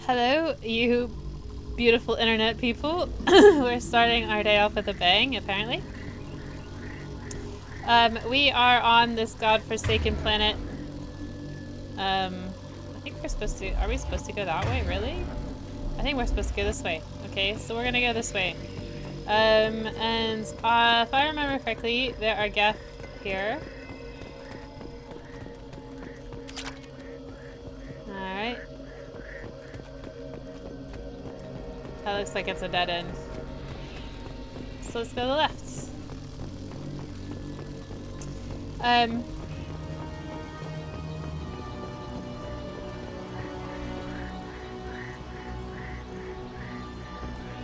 Hello, you beautiful internet people. We're starting our day off with a bang, apparently. We are on this godforsaken planet. I think we're supposed to... Are we supposed to go that way, really? I think we're supposed to go this way. Okay, so we're gonna go this way. And if I remember correctly, there are Geth here. Alright. That looks like it's a dead end. So let's go to the left.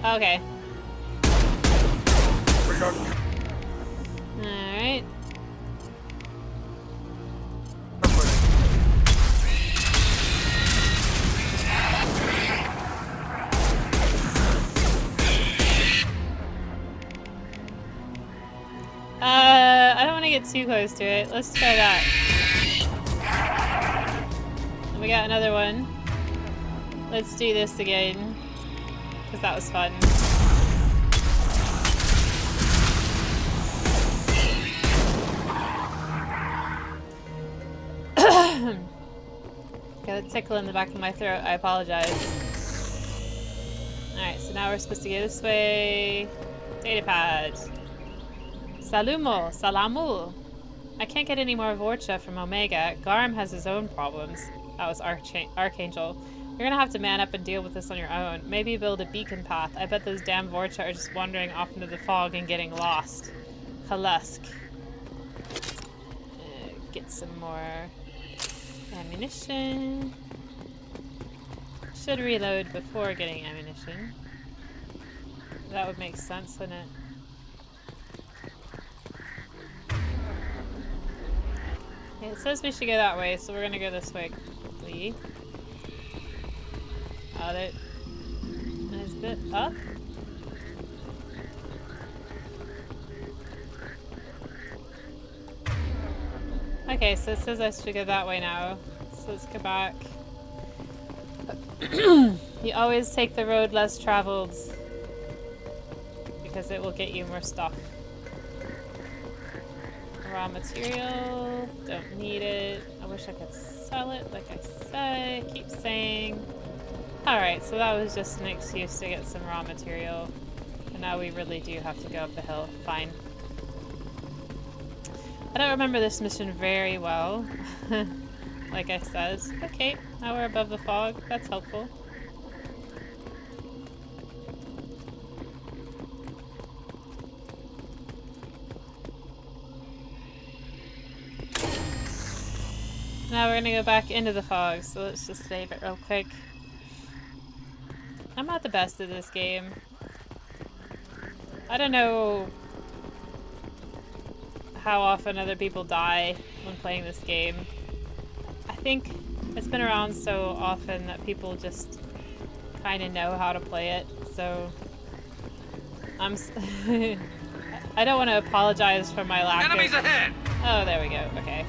Okay. Alright. I don't want to get too close to it. Let's try that. And we got another one. Let's do this again. Because that was fun. Got a tickle in the back of my throat. I apologize. Alright, so now we're supposed to go this way. Datapad. Salamu. I can't get any more Vorcha from Omega. Garm has his own problems. That was Archangel. You're gonna have to man up and deal with this on your own. Maybe build a beacon path. I bet those damn Vorcha are just wandering off into the fog and getting lost. Kalusk. Get some more ammunition. Should reload before getting ammunition. That would make sense, wouldn't it? It says we should go that way, so we're gonna go this way quickly. There's a bit up. Okay, so it says I should go that way now. So let's go back. You always take the road less traveled because it will get you more stuff. Raw material, don't need it. I wish I could sell it, like I said, keep saying. Alright, so that was just an excuse to get some raw material. And now we really do have to go up the hill. Fine. I don't remember this mission very well. Like I said. Okay, now we're above the fog. That's helpful. Now we're gonna go back into the fog, so let's just save it real quick. I'm not the best at this game. I don't know how often other people die when playing this game. I think it's been around so often that people just kind of know how to play it, so I'm I don't want to apologize for my lack Enemies of... ahead! Oh, there we go. Okay.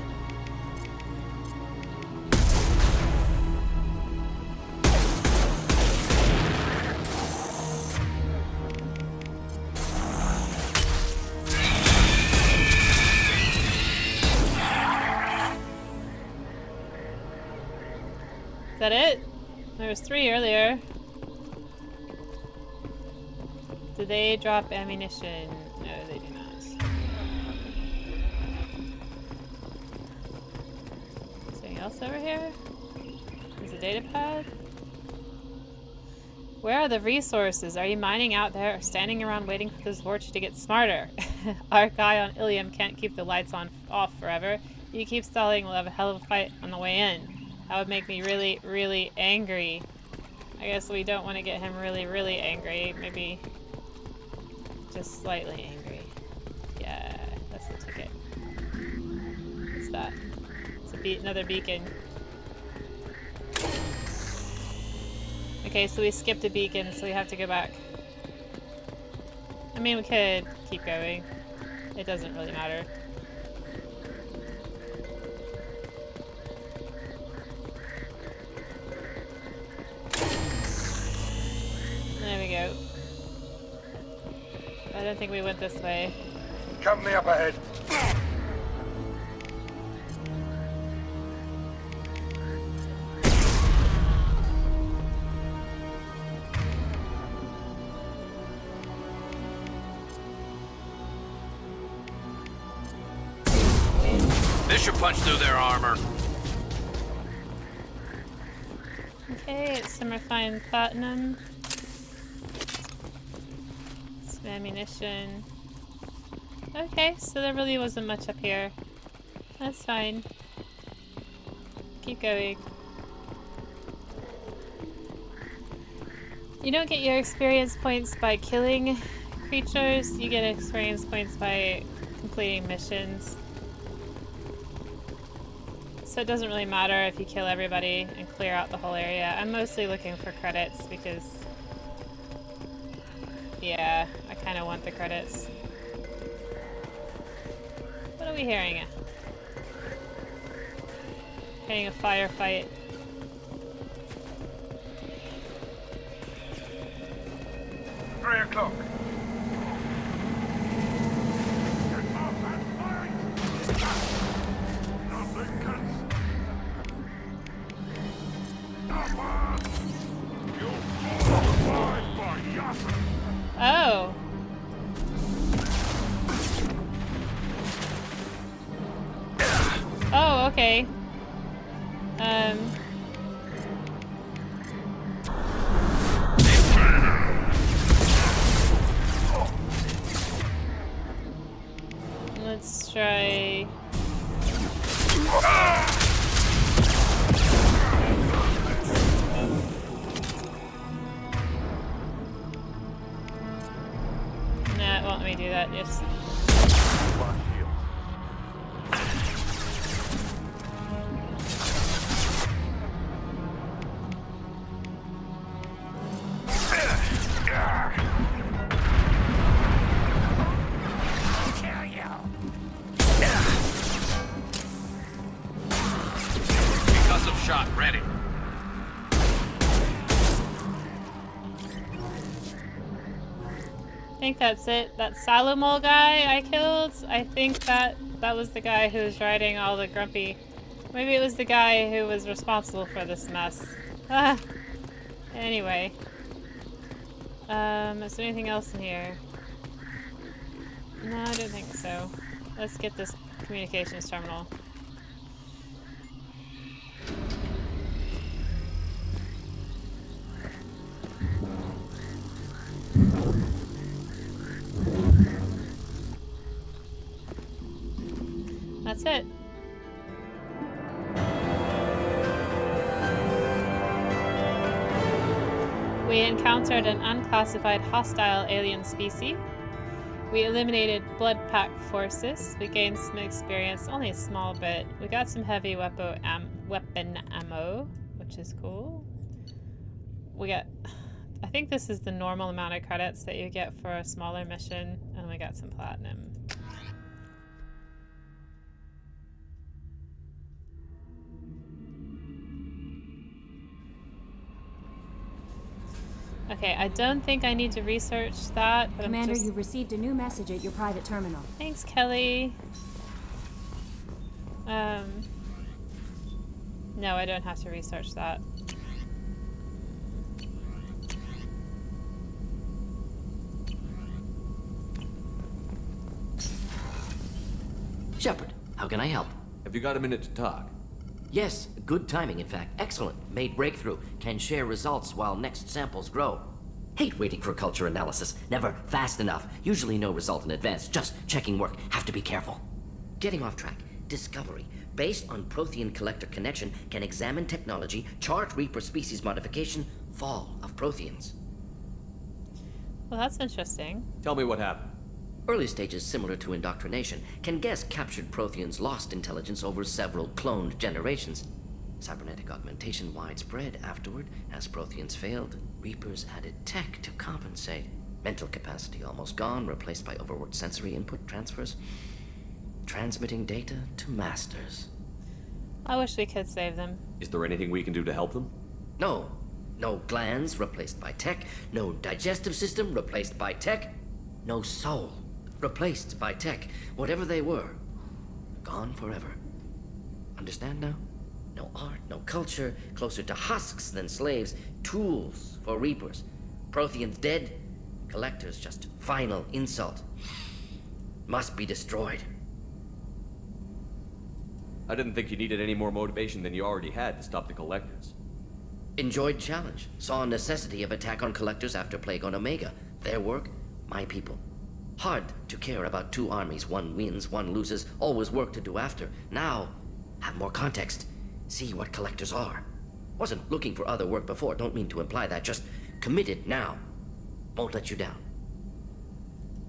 Is that it? There was 3 earlier. Do they drop ammunition? No, they do not. Anything else over here? There's a data pad. Where are the resources? Are you mining out there or standing around waiting for this Vorcha to get smarter? Our guy on Ilium can't keep the lights off forever. If you keep stalling, we'll have a hell of a fight on the way in. That would make me really, really angry. I guess we don't want to get him really, really angry. Maybe just slightly angry. Yeah, that's the ticket. What's that? It's another beacon. Okay, so we skipped a beacon, so we have to go back. I mean, we could keep going. It doesn't really matter. don't think we went this way. Company up ahead. This should punch through their armor. Okay, it's some refined platinum. Some ammunition. Okay, so there really wasn't much up here. That's fine. Keep going. You don't get your experience points by killing creatures, you get experience points by completing missions. So it doesn't really matter if you kill everybody and clear out the whole area. I'm mostly looking for credits because, yeah, I kind of want the credits. What are we hearing? Hearing a firefight. 3 o'clock. Oh. Oh, okay. Let's try. Nah, it won't let me do that. Just. Concussive shot ready. I think that's it. That Salomol guy I killed, I think that was the guy who was riding all the grumpy. Maybe it was the guy who was responsible for this mess. Ah. Anyway. Is there anything else in here? No, I don't think so. Let's get this communications terminal. That's it. We encountered an unclassified hostile alien species. We eliminated blood pack forces. We gained some experience, only a small bit. We got some heavy weapon ammo, which is cool. We got, I think this is the normal amount of credits that you get for a smaller mission, and we got some platinum. Okay, I don't think I need to research that, but Commander, you've received a new message at your private terminal. Thanks, Kelly. No, I don't have to research that. Shepard, how can I help? Have you got a minute to talk? Yes, good timing, in fact. Excellent. Made breakthrough. Can share results while next samples grow. Hate waiting for culture analysis. Never fast enough. Usually no result in advance. Just checking work. Have to be careful. Getting off track. Discovery. Based on Prothean collector connection, can examine technology, chart Reaper species modification, fall of Protheans. Well, that's interesting. Tell me what happened. Early stages similar to indoctrination, can guess captured Protheans lost intelligence over several cloned generations. Cybernetic augmentation widespread afterward, as Protheans failed, Reapers added tech to compensate. Mental capacity almost gone, replaced by overworked sensory input transfers. Transmitting data to masters. I wish we could save them. Is there anything we can do to help them? No. No glands replaced by tech. No digestive system replaced by tech. No soul. Replaced by tech. Whatever they were. Gone forever. Understand now? No art, no culture. Closer to husks than slaves. Tools for reapers. Protheans dead. Collectors just final insult. Must be destroyed. I didn't think you needed any more motivation than you already had to stop the collectors. Enjoyed challenge. Saw necessity of attack on collectors after Plague on Omega. Their work, my people. Hard to care about two armies. One wins, one loses. Always work to do after. Now, have more context. See what collectors are. Wasn't looking for other work before. Don't mean to imply that. Just committed now. Won't let you down.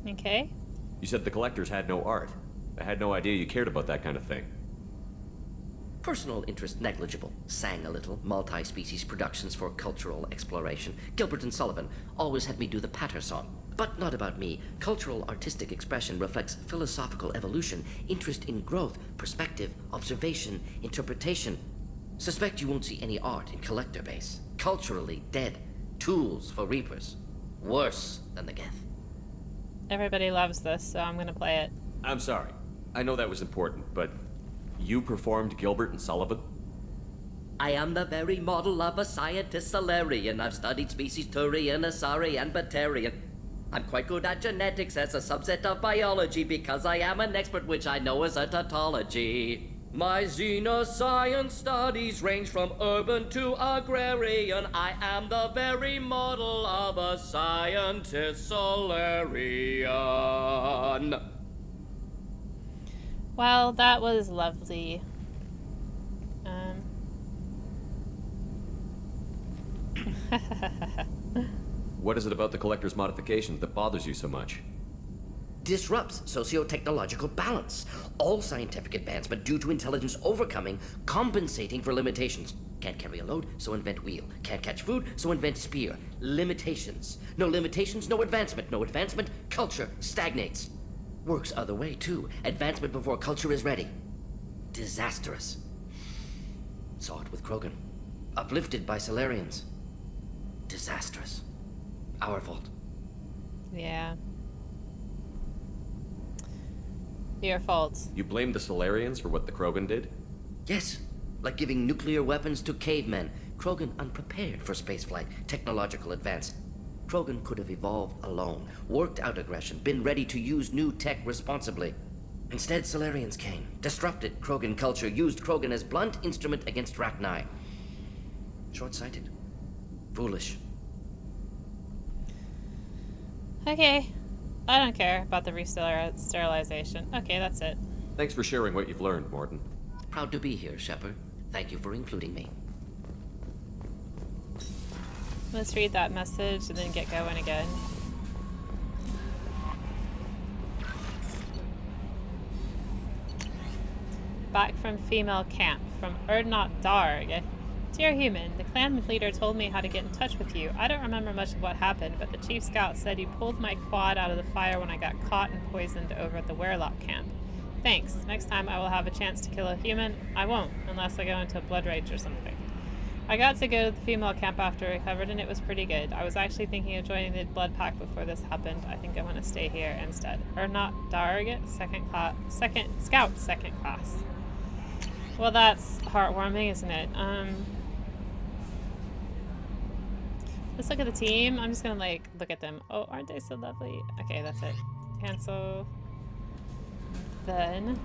Okay. You said the collectors had no art. I had no idea you cared about that kind of thing. Personal interest negligible. Sang a little. Multi-species productions for cultural exploration. Gilbert and Sullivan always had me do the patter song. But not about me. Cultural artistic expression reflects philosophical evolution, interest in growth, perspective, observation, interpretation. Suspect you won't see any art in collector base. Culturally dead. Tools for reapers. Worse than the Geth. Everybody loves this, so I'm gonna play it. I'm sorry. I know that was important, but you performed Gilbert and Sullivan? I am the very model of a scientist Solarian. I've studied species Turian, Asari, and Batarian. I'm quite good at genetics as a subset of biology because I am an expert, which I know is a tautology. My xenoscience studies range from urban to agrarian. I am the very model of a scientist Solarian. Well, that was lovely. What is it about the collector's modifications that bothers you so much? Disrupts socio-technological balance. All scientific advancement due to intelligence overcoming, compensating for limitations. Can't carry a load, so invent wheel. Can't catch food, so invent spear. Limitations. No limitations, no advancement. No advancement, culture stagnates. Works other way, too. Advancement before culture is ready. Disastrous. Saw it with Krogan. Uplifted by Solarians. Disastrous. Our fault. Yeah. Your fault. You blame the Solarians for what the Krogan did? Yes, like giving nuclear weapons to cavemen. Krogan unprepared for spaceflight, technological advance. Krogan could have evolved alone, worked out aggression, been ready to use new tech responsibly. Instead, Solarians came, disrupted Krogan culture, used Krogan as blunt instrument against Rachni. Short-sighted. Foolish. Okay. I don't care about the re-sterilization. Okay, that's it. Thanks for sharing what you've learned, Morton. Proud to be here, Shepard. Thank you for including me. Let's read that message and then get going again. Back from female camp, from Erdnot Darg. Dear human, the clan leader told me how to get in touch with you. I don't remember much of what happened, but the chief scout said you pulled my quad out of the fire when I got caught and poisoned over at the Werlock camp. Thanks. Next time I will have a chance to kill a human. I won't, unless I go into a blood rage or something. I got to go to the female camp after I recovered, and it was pretty good. I was actually thinking of joining the blood pack before this happened. I think I want to stay here instead. Erdnot Darg, second class. Well, that's heartwarming, isn't it? Let's look at the team. I'm just gonna look at them. Oh, aren't they so lovely? Okay, that's it. Cancel. Then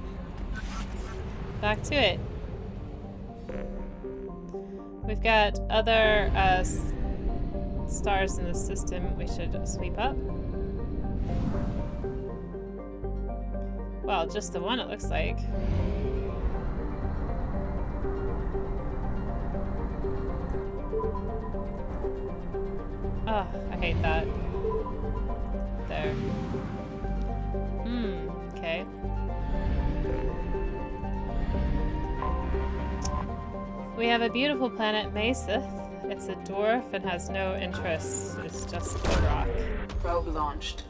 back to it. We've got other stars in the system we should sweep up. Well, just the one it looks like. Oh, I hate that. There. Okay. We have a beautiful planet, Mesith. It's a dwarf and has no interests. It's just a rock. Probe launched.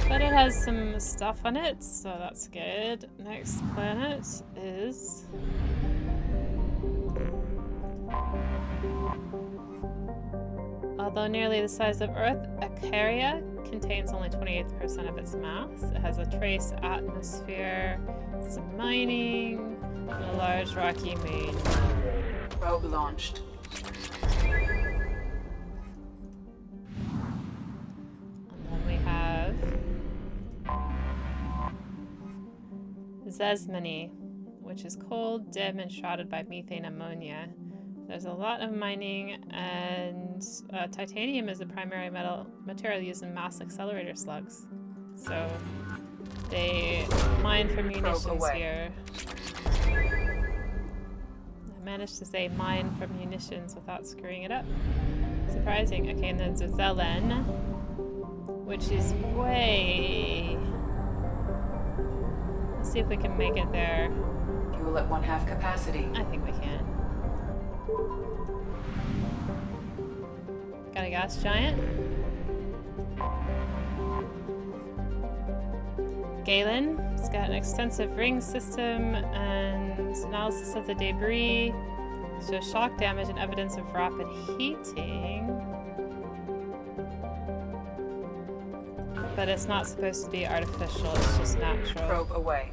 But it has some stuff on it, so that's good. Next planet is... although nearly the size of Earth, Acaria, contains only 28% of its mass. It has a trace atmosphere, some mining, and a large rocky main. Probe launched. And then we have Zesmany, which is cold, dim, and shrouded by methane ammonia. There's a lot of mining, and titanium is the primary material used in mass accelerator slugs. So they mine for munitions here. I managed to say mine for munitions without screwing it up. Surprising. Okay, and then Zelen, which is way... Let's see if we can make it there. Fuel at 1/2 capacity. I think we can. Got a gas giant. Galen. It's got an extensive ring system and analysis of the debris. Shows shock damage and evidence of rapid heating. But it's not supposed to be artificial, it's just natural. Probe away.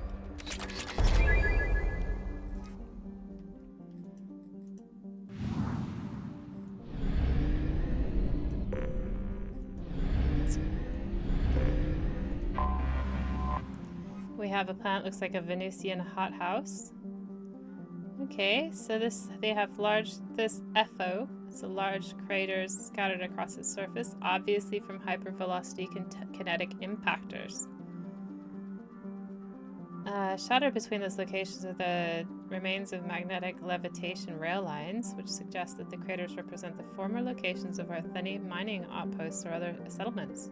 We have a planet looks like a Venusian hothouse. Okay, so they have this FO. It's a large crater scattered across its surface, obviously from hypervelocity kinetic impactors. Shattered between those locations are the remains of magnetic levitation rail lines, which suggest that the craters represent the former locations of Artheni mining outposts or other settlements.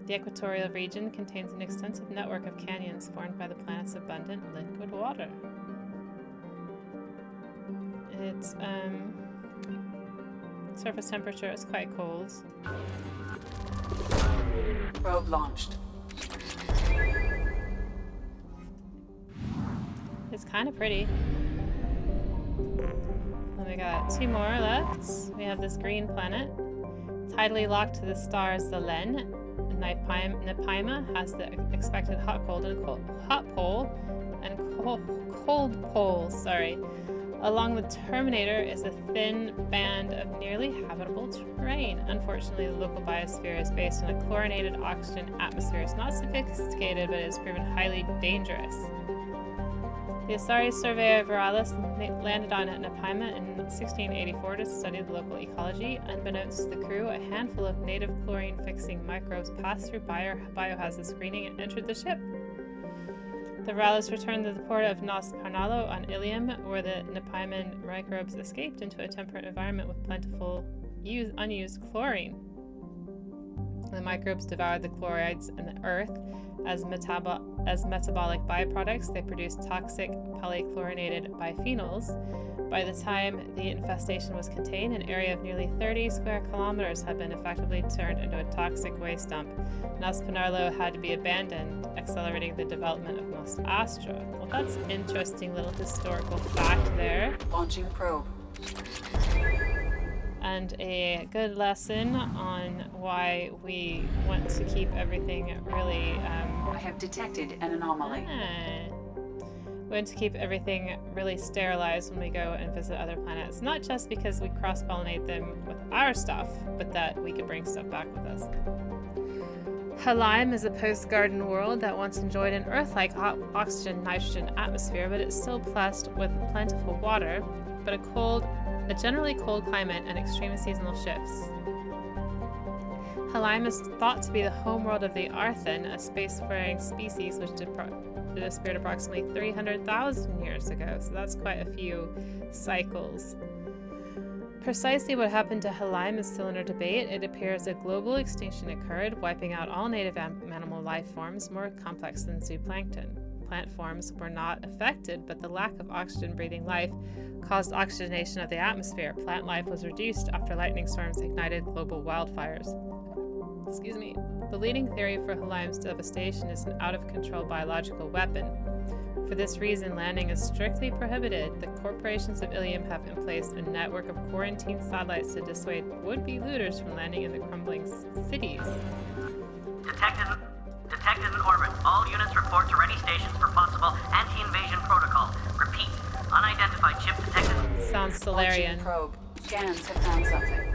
The equatorial region contains an extensive network of canyons formed by the planet's abundant liquid water. Its surface temperature is quite cold. Probe launched. It's kind of pretty. And we got 2 more left. We have this green planet, tidally locked to the star Zelen. Nepaima has the expected hot pole and cold pole. Sorry. Along the terminator is a thin band of nearly habitable terrain. Unfortunately, the local biosphere is based on a chlorinated oxygen atmosphere. It's not sophisticated, but it has proven highly dangerous. The Asari surveyor Veralis landed on Nepaima in 1684 to study the local ecology. Unbeknownst to the crew, a handful of native chlorine-fixing microbes passed through biohazard screening and entered the ship. The Veralis returned to the port of Nos Parnalo on Ilium, where the Nepaiman microbes escaped into a temperate environment with plentiful unused chlorine. The microbes devoured the chlorides in the earth. As metabolic byproducts, they produce toxic polychlorinated biphenyls. By the time the infestation was contained, an area of nearly 30 square kilometers had been effectively turned into a toxic waste dump. Nos Panarlo had to be abandoned, accelerating the development of Nos Astra. Well, that's an interesting little historical fact there. Launching probe. And a good lesson on why we want to keep everything really, I have detected an anomaly. we want to keep everything really sterilized when we go and visit other planets. Not just because we cross-pollinate them with our stuff, but that we could bring stuff back with us. Halaim is a post-garden world that once enjoyed an Earth-like oxygen-nitrogen atmosphere, but it's still blessed with plentiful water, but a generally cold climate and extreme seasonal shifts. Halaim is thought to be the homeworld of the Arthen, a spacefaring species which disappeared approximately 300,000 years ago, so that's quite a few cycles. Precisely what happened to Halaim is still under debate. It appears a global extinction occurred, wiping out all native animal life forms more complex than zooplankton. Plant forms were not affected, but the lack of oxygen-breathing life caused oxygenation of the atmosphere. Plant life was reduced after lightning storms ignited global wildfires. Excuse me. The leading theory for Halaim's devastation is an out-of-control biological weapon. For this reason, landing is strictly prohibited. The corporations of Ilium have in place a network of quarantine satellites to dissuade would-be looters from landing in the crumbling cities. Detected in orbit. All units report to ready stations for possible anti-invasion protocol. Repeat. Unidentified ship detected. Sounds Solarian. Launching probe. Scans have found something.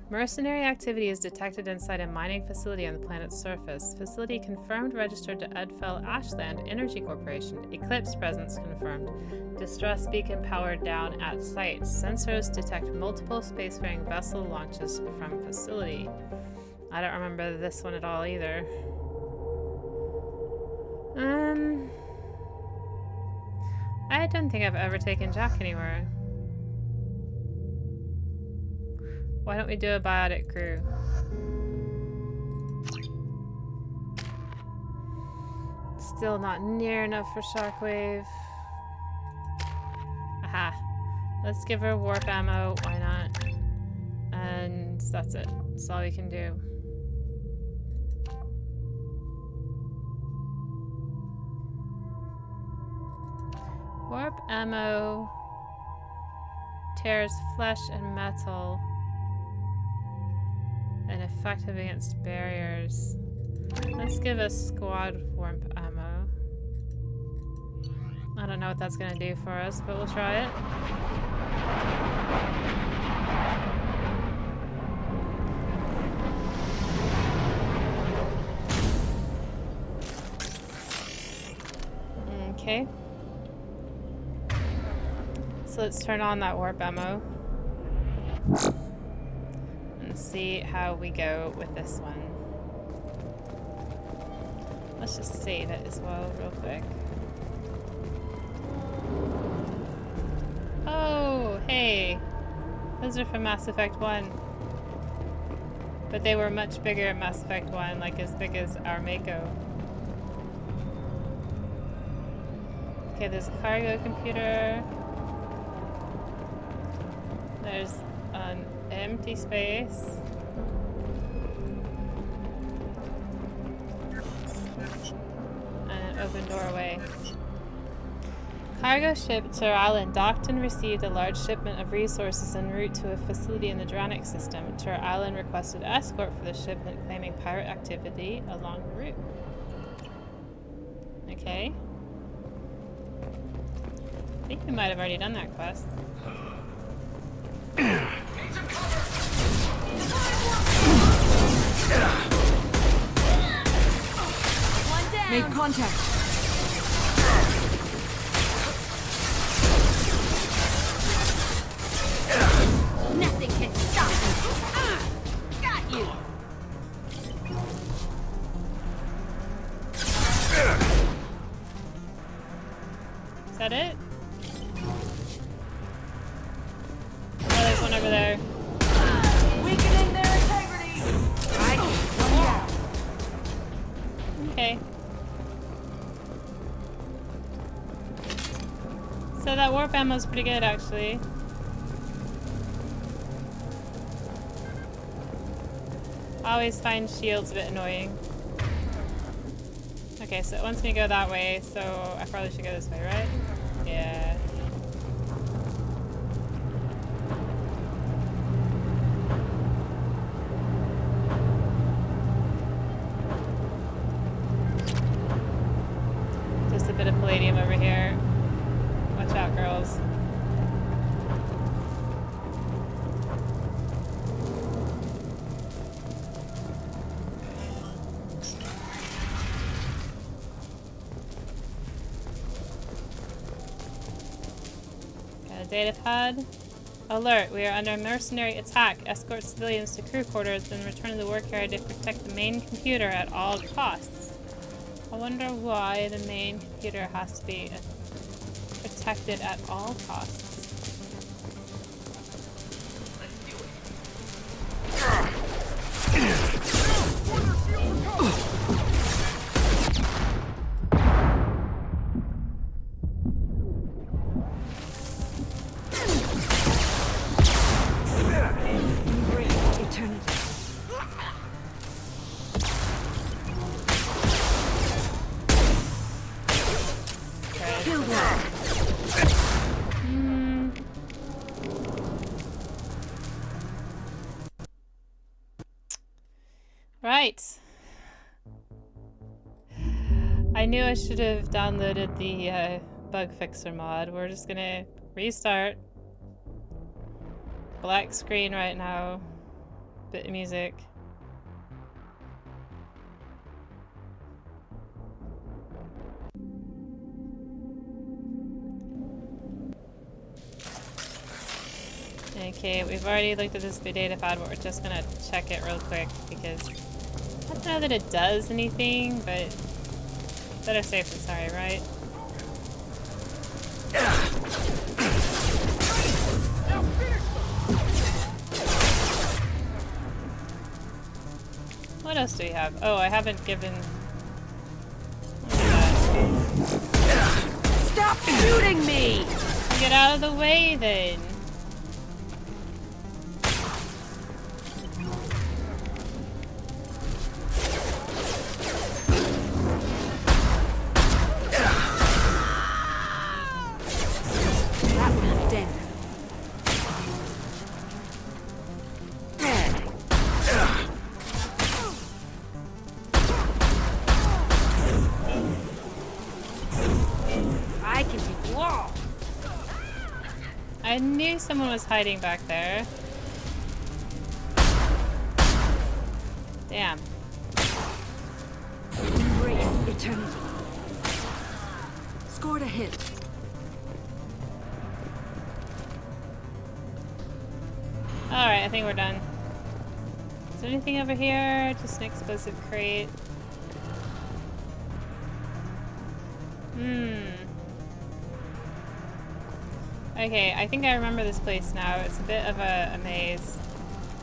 Mercenary activity is detected inside a mining facility on the planet's surface. Facility confirmed registered to Edfell Ashland Energy Corporation. Eclipse presence confirmed. Distress beacon powered down at site. Sensors detect multiple spacefaring vessel launches from facility. I don't remember this one at all either. I don't think I've ever taken Jack anywhere. Why don't we do a biotic crew? Still not near enough for Shockwave. Aha. Let's give her warp ammo, why not? And that's it. That's all we can do. Warp ammo tears flesh and metal and effective against barriers. Let's give us squad warp ammo. I don't know what that's gonna do for us, but we'll try it. Okay. So let's turn on that warp ammo and see how we go with this one. Let's just save it as well real quick. Oh, hey! Those are from Mass Effect 1. But they were much bigger in Mass Effect 1, like as big as our Mako. Okay, there's a cargo computer. There's an empty space. And an open doorway. Cargo ship Tur Island docked and received a large shipment of resources en route to a facility in the Dranic system. Tur Island requested escort for the shipment, claiming pirate activity along the route. Okay. I think we might have already done that quest. Made contact. Nothing can stop me. Got you. Is that it? Oh, there's one over there. Weakening their integrity. Right. One down. Okay. So that warp ammo's pretty good, actually. I always find shields a bit annoying. Okay, so it wants me to go that way, so I probably should go this way, right? Yeah. Just a bit of palladium over here. Watch out, girls. Data pad. Alert, we are under mercenary attack. Escort civilians to crew quarters, then return to the work area to protect the main computer at all costs. I wonder why the main computer has to be protected at all costs. Right. I knew I should have downloaded the bug fixer mod. We're just gonna restart. Black screen right now. Bit of music. Okay, we've already looked at this data pad, but we're just gonna check it real quick because I don't know that it does anything, but better safe than sorry, right? What else do we have? Oh, I haven't given... Stop shooting me! Get out of the way, then! That one's dead. I can take wall. I knew someone was hiding back there. Damn. Embrace eternity. Scored a hit. Alright, I think we're done. Is there anything over here? Just an explosive crate. Okay, I think I remember this place now. It's a bit of a maze.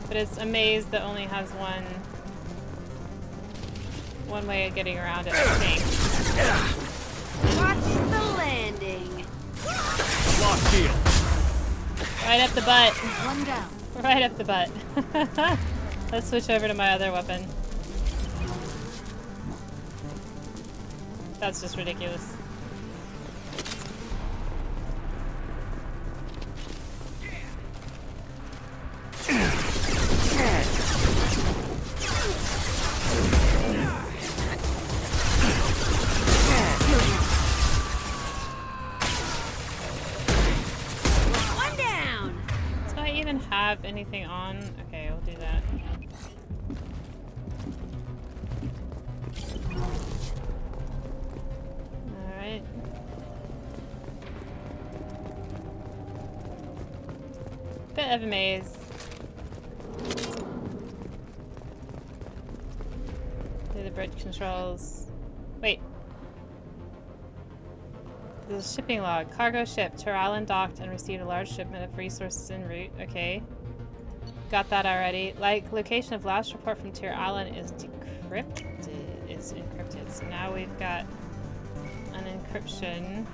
But it's a maze that only has one way of getting around it, I think. Watch the landing. Lock shield. Right up the butt. One down. Right up the butt. Let's switch over to my other weapon. That's just ridiculous. One down. Do I even have anything on? Okay, we'll do that. Alright. Bit of a maze. Do the bridge controls. Wait. There's a shipping log. Cargo ship. Terralan docked and received a large shipment of resources en route. Okay. Got that already. Like, location of last report from Terralan is decrypted. Is encrypted. So now we've got an encryption.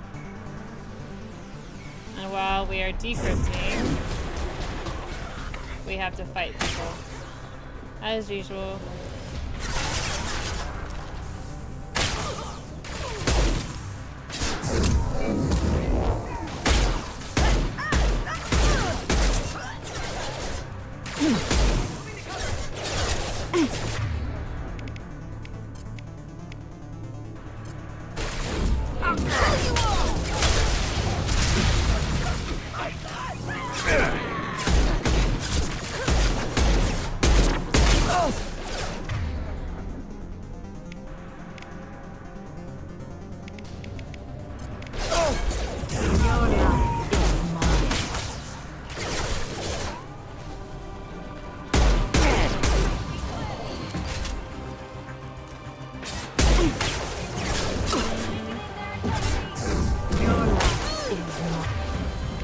And while we are decrypting, we have to fight people. As usual.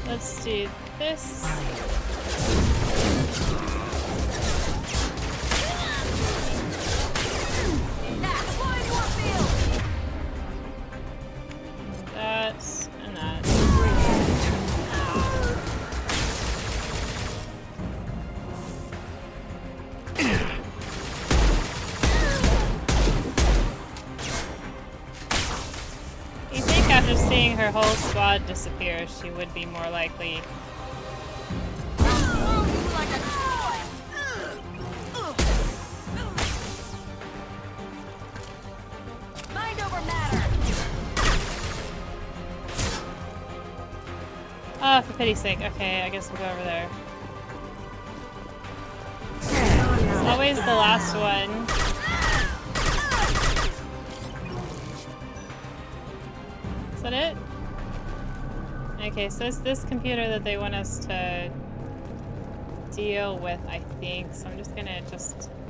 Let's do this. That and that. You think after seeing her whole squad disappear, she would be more likely. Mind over matter. pity's sake. Okay, I guess we'll go over there. It's always the last one. Is that it? Okay, so it's this computer that they want us to deal with, I think. So I'm just gonna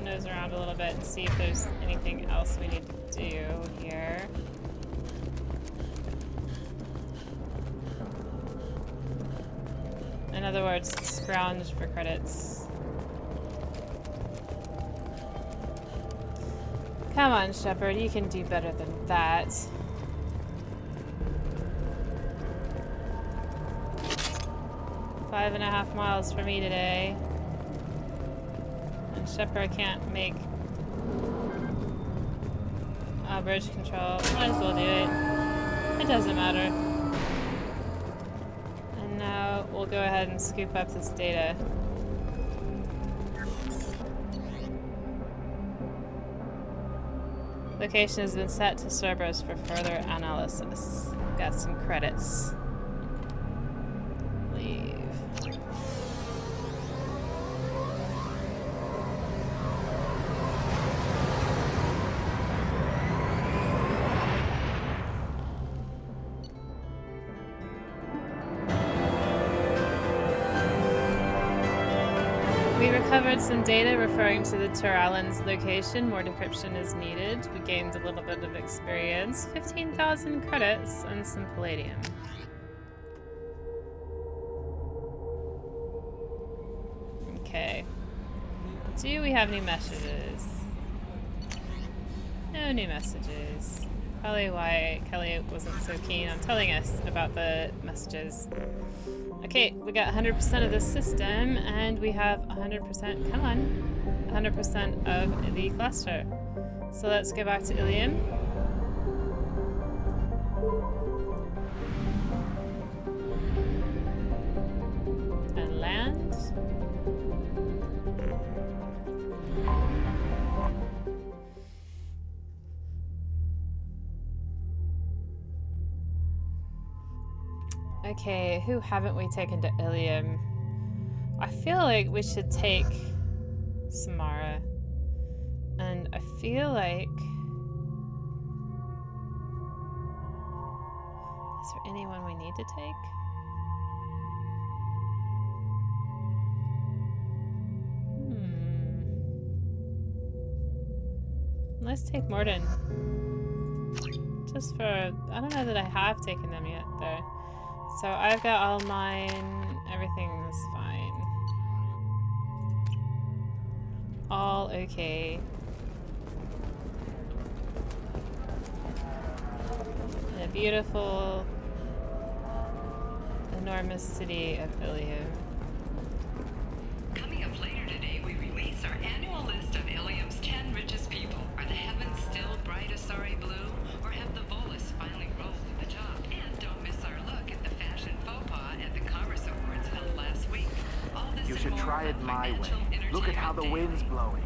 nose around a little bit and see if there's anything else we need to do here. In other words, scrounge for credits. Come on, Shepard, you can do better than that. Five and a half miles for me today. And Shepard can't make bridge control. Might as well do it. It doesn't matter. And now we'll go ahead and scoop up this data. Location has been set to Cerberus for further analysis. Got some credits. Leave. We recovered some data referring to the Turalan's location. More decryption is needed. We gained a little bit of experience. 15,000 credits and some palladium. Okay. Do we have any messages? No new messages. Probably why Kelly wasn't so keen on telling us about the messages. Okay, we got 100% of the system, and we have 100%, come on, 100% of the cluster. So let's go back to Ilium. And land. Okay, who haven't we taken to Ilium? I feel like we should take Samara. And I feel like... Is there anyone we need to take? Let's take Morden. Just for... I don't know that I have taken them yet, though. So I've got all mine, everything is fine. All okay. In a beautiful, enormous city of Ilium. Coming up later today, we release our annual list of Ilium's 10 richest people. Are the heavens still bright Asari blue, or have the Volus finally rolled to the top? And don't miss our look at the fashion faux pas at the Commerce Awards held last week. All this You and should more try it on my way. Financial Look at how the Entertainment wind's blowing.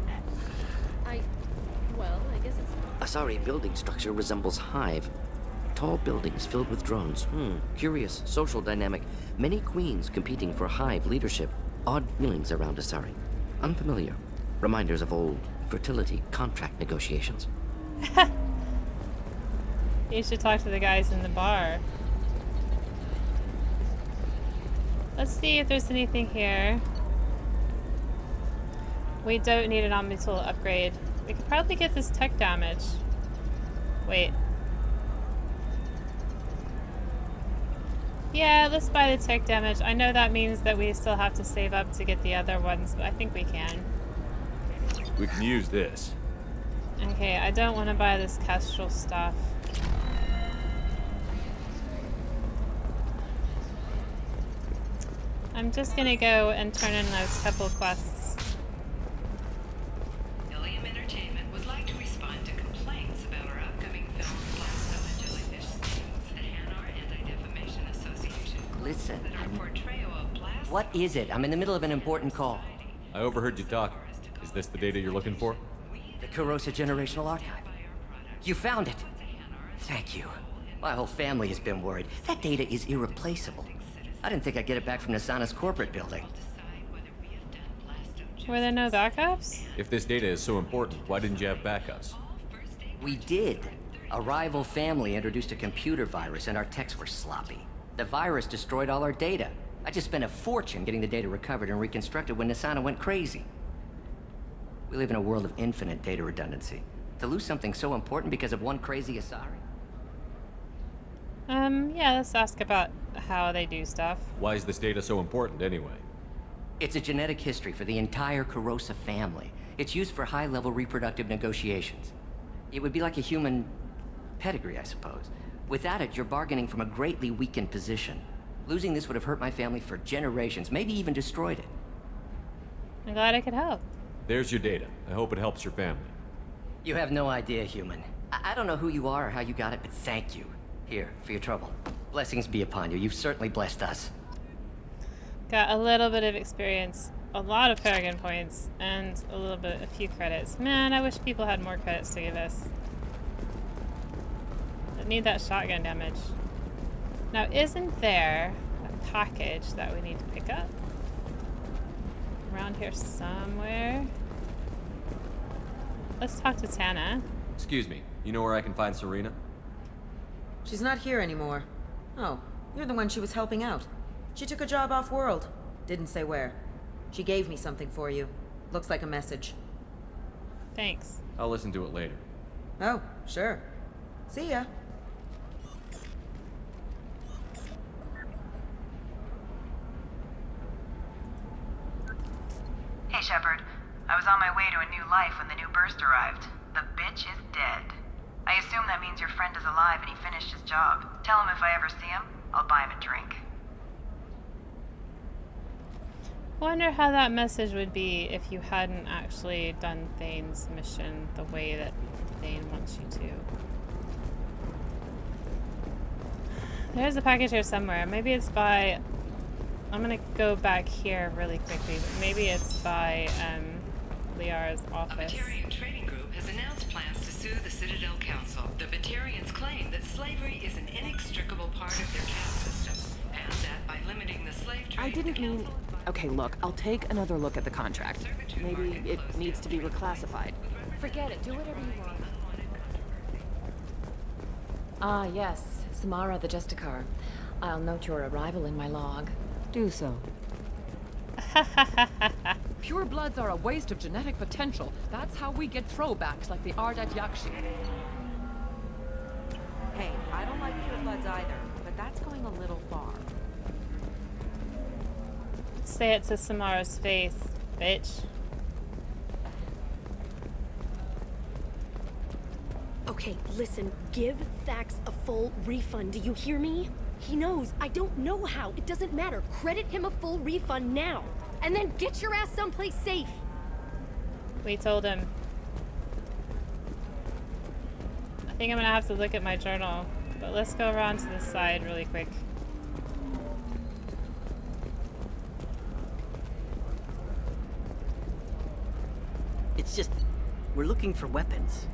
Well, I guess it's... Asari building structure resembles hive. Tall buildings filled with drones. Curious social dynamic. Many queens competing for hive leadership. Odd feelings around Asari. Unfamiliar. Reminders of old fertility contract negotiations. You should talk to the guys in the bar. Let's see if there's anything here. We don't need an Omnitool upgrade. We could probably get this tech damage. Wait. Yeah, let's buy the tech damage. I know that means that we still have to save up to get the other ones, but I think we can. We can use this. Okay, I don't want to buy this Kestrel stuff. I'm just gonna go and turn in those couple quests. Ilium Entertainment would like to respond to complaints about our upcoming film Blackstone and Jellyfish Stings. The Hanar Anti-Defamation Association. Listen, That our portrayal of Blast... what is it? I'm in the middle of an important call. I overheard you talk. Is this the data you're looking for? The Kurosa Generational Archive. You found it. Thank you. My whole family has been worried. That data is irreplaceable. I didn't think I'd get it back from Nasana's corporate building. Were there no backups? If this data is so important, why didn't you have backups? We did. A rival family introduced a computer virus and our techs were sloppy. The virus destroyed all our data. I just spent a fortune getting the data recovered and reconstructed when Nasana went crazy. We live in a world of infinite data redundancy. To lose something so important because of one crazy Asari? Yeah, let's ask about how they do stuff. Why is this data so important anyway? It's a genetic history for the entire Kurosa family. It's used for high-level reproductive negotiations. It would be like a human pedigree, I suppose. Without it, you're bargaining from a greatly weakened position. Losing this would have hurt my family for generations, maybe even destroyed it. I'm glad I could help. There's your data. I hope it helps your family. You have no idea, human. I don't know who you are or how you got it, but thank you. Here, for your trouble. Blessings be upon you. You've certainly blessed us. Got a little bit of experience, a lot of Paragon points, and a few credits. Man, I wish people had more credits to give us. I need that shotgun damage. Now, isn't there a package that we need to pick up? Around here somewhere? Let's talk to Tana. Excuse me, you know where I can find Serena? She's not here anymore. Oh, you're the one she was helping out. She took a job off-world. Didn't say where. She gave me something for you. Looks like a message. Thanks. I'll listen to it later. Oh, sure. See ya. Hey, Shepard. I was on my way to a new life when the new burst arrived. The bitch is dead. I assume that means your friend is alive and he finished his job. Tell him if I ever see him, I'll buy him a drink. Wonder how that message would be if you hadn't actually done Thane's mission the way that Thane wants you to. There's a package here somewhere. Maybe it's by... I'm gonna go back here really quickly, but maybe it's by Liara's office. A Batarian trading group has announced plans to sue the Citadel Council. The Batarians claim that slavery is an inextricable part of their caste system, and that by limiting the slave trade... I didn't mean... Okay, look, I'll take another look at the contract. Maybe it needs to be reclassified. Forget it. Do whatever you want. Ah, yes. Samara the Justicar. I'll note your arrival in my log. Do so. Pure bloods are a waste of genetic potential. That's how we get throwbacks like the Ardat Yakshi. Hey, I don't like pure bloods either, but that's going a little far. Say it to Samara's face, bitch. Okay, listen, give Thax a full refund, do you hear me? He knows, I don't know how, it doesn't matter. Credit him a full refund now, and then get your ass someplace safe. We told him. I think I'm gonna have to look at my journal, but let's go around to the side really quick. It's just, we're looking for weapons.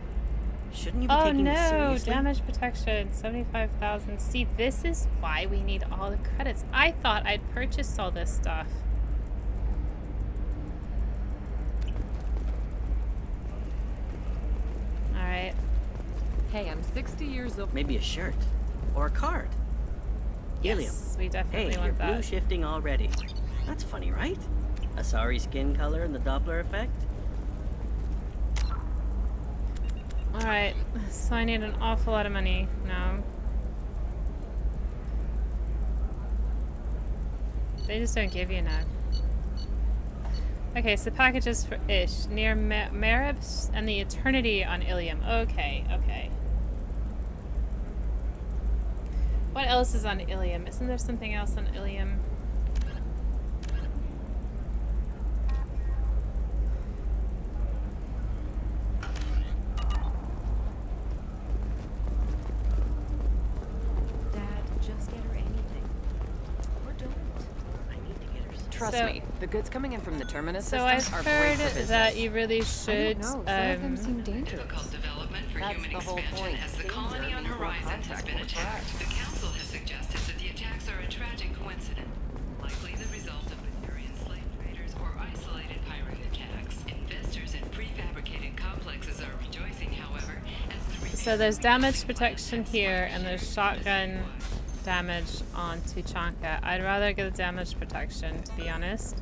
Shouldn't you be taking this seriously? Damage protection, 75,000. See, this is why we need all the credits. I thought I'd purchased all this stuff. Alright. Hey, I'm 60 years old. Maybe a shirt. Or a card. Helium. Yes, we definitely hey, want that. You're blue shifting already. That's funny, right? Asari skin color and the Doppler effect? Alright, so I need an awful lot of money now. They just don't give you enough. Okay, so packages for Ish, near Maribs and the Eternity on Ilium. Okay, okay. What else is on Ilium? Isn't there something else on Ilium? Trust me, the goods coming in from the Terminus so systems I've are great for heard business. that you really should. Some of them seem dangerous. Difficult development for That's human the whole expansion point. as the colony on Horizon has been attacked. The Council has suggested that the attacks are a tragic coincidence. So there's damage protection here, and there's shotgun damage on Tuchanka. I'd rather get the damage protection, to be honest.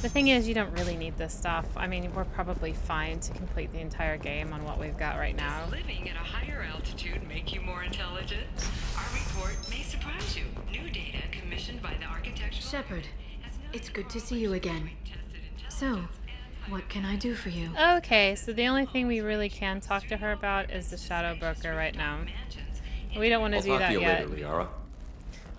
The thing is, you don't really need this stuff. I mean, we're probably fine to complete the entire game on what we've got right now. Does living at a higher altitude make you more intelligent? Our report may surprise you. New data commissioned by the architectural... Shepard, it's good to see you again. So, what can I do for you? Okay, so the only thing we really can talk to her about is the Shadow Broker right now. We don't want to do that yet. I'll talk to you later, Liara.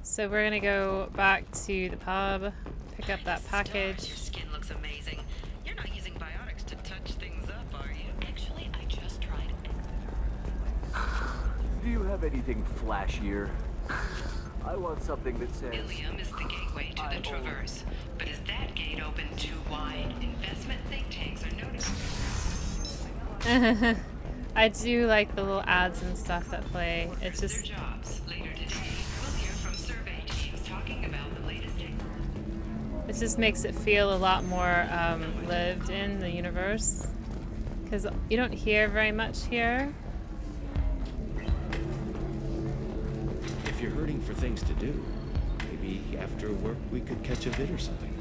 So we're gonna go back to the pub, pick up that package. Your skin looks amazing. You're not using biotics to touch things up, are you? Actually, I just tried. Do you have anything flashier? I want something that says... Ilium is the gateway to the Traverse. But is that gate open too wide? Investment think tanks are noticing. I do like the little ads and stuff that play. It's just... Jobs. Later today, we'll hear from survey teams talking about the latest It just makes it feel a lot more lived in the universe. Because you don't hear very much here. If you're hurting for things to do, maybe after work we could catch a vid or something.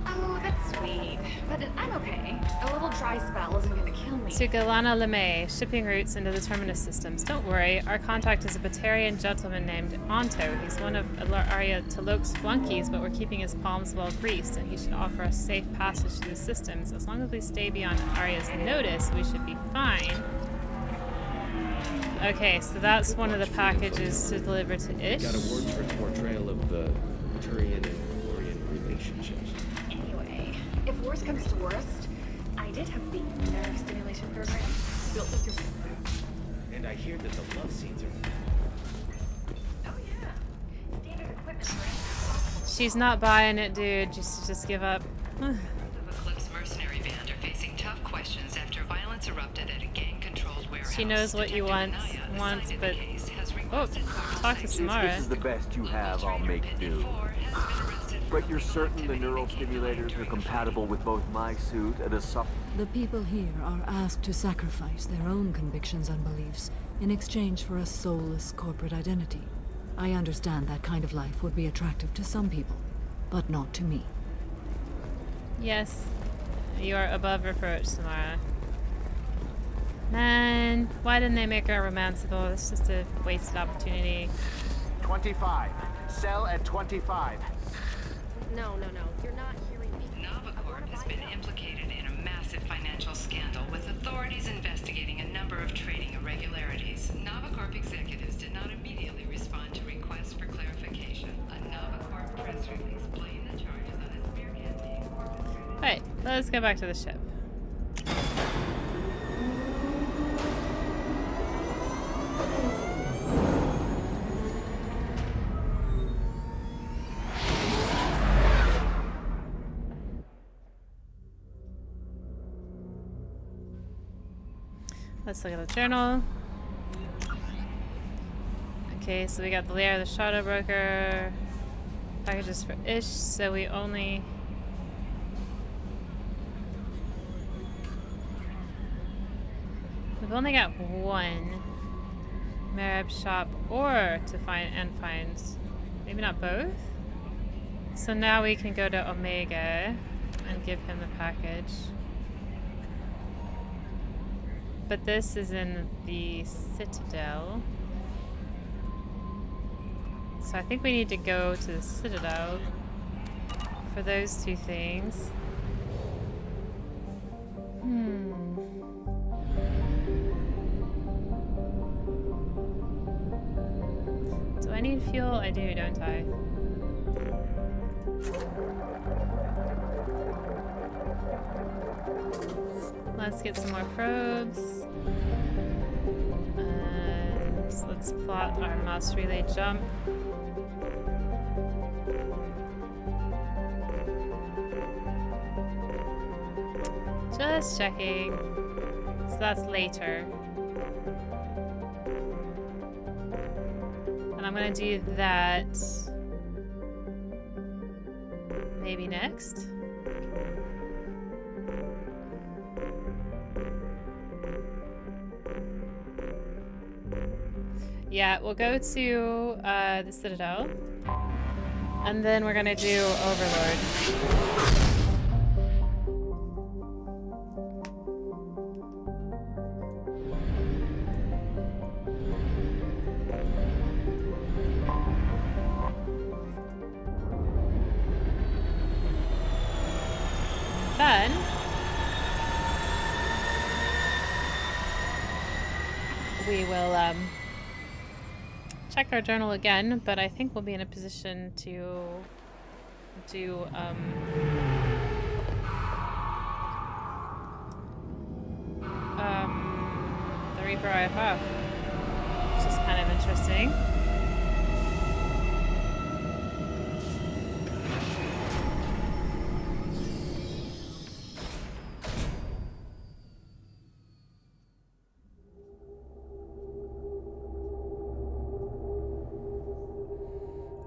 Oh, that's sweet. But I'm okay. A little dry spell isn't gonna kill me. To Galana Lemay, shipping routes into the Terminus systems. Don't worry, our contact is a Batarian gentleman named Anto. He's one of Arya Talok's flunkies, but we're keeping his palms well greased, and he should offer us safe passage through the systems. As long as we stay beyond Arya's notice, we should be fine. Okay, so that's one of the packages to deliver to Ish. Got awards for its portrayal of the Turian and Orion relationships. Anyway, if worst comes to worst, I did have the nerve stimulation program built with your... And I hear that the love scenes are... Oh yeah, standard equipment for... She's not buying it, dude. Just give up. The Eclipse mercenary band are facing tough questions after violence erupted at a gang-controlled warehouse. She knows what you want, but... Oh, talk to Samara. If this is the best you have, I'll make do. But you're certain the neural stimulators are compatible with both my suit and a sup... The people here are asked to sacrifice their own convictions and beliefs in exchange for a soulless corporate identity. I understand that kind of life would be attractive to some people, but not to me. Yes, you are above reproach, Samara. Man, why didn't they make her romanceable? It's just a wasted opportunity. 25. Sell at 25. No, you're not hearing me. Novacorp has been implicated in a massive financial scandal with authorities investigating a number of trading irregularities. Novacorp executives did not immediately respond to requests for clarification. A Novacorp press release blamed the charges on its spearhead being... Alright, let's go back to the ship. Let's look at the journal. Okay, so we got the layer of the Shadow Broker. Packages for Ish, so we only... We've only got one Marab shop or to find maybe not both. So now we can go to Omega and give him the package. But this is in the Citadel. So I think we need to go to the Citadel for those two things. Do I need fuel? I do, don't I? Let's get some more probes. And let's plot our mouse relay jump. Just checking. So that's later. And I'm gonna do that maybe next. Yeah, we'll go to the Citadel. And then we're gonna do Overlord. Then we will check our journal again, but I think we'll be in a position to do the Reaper IFF, which is kind of interesting.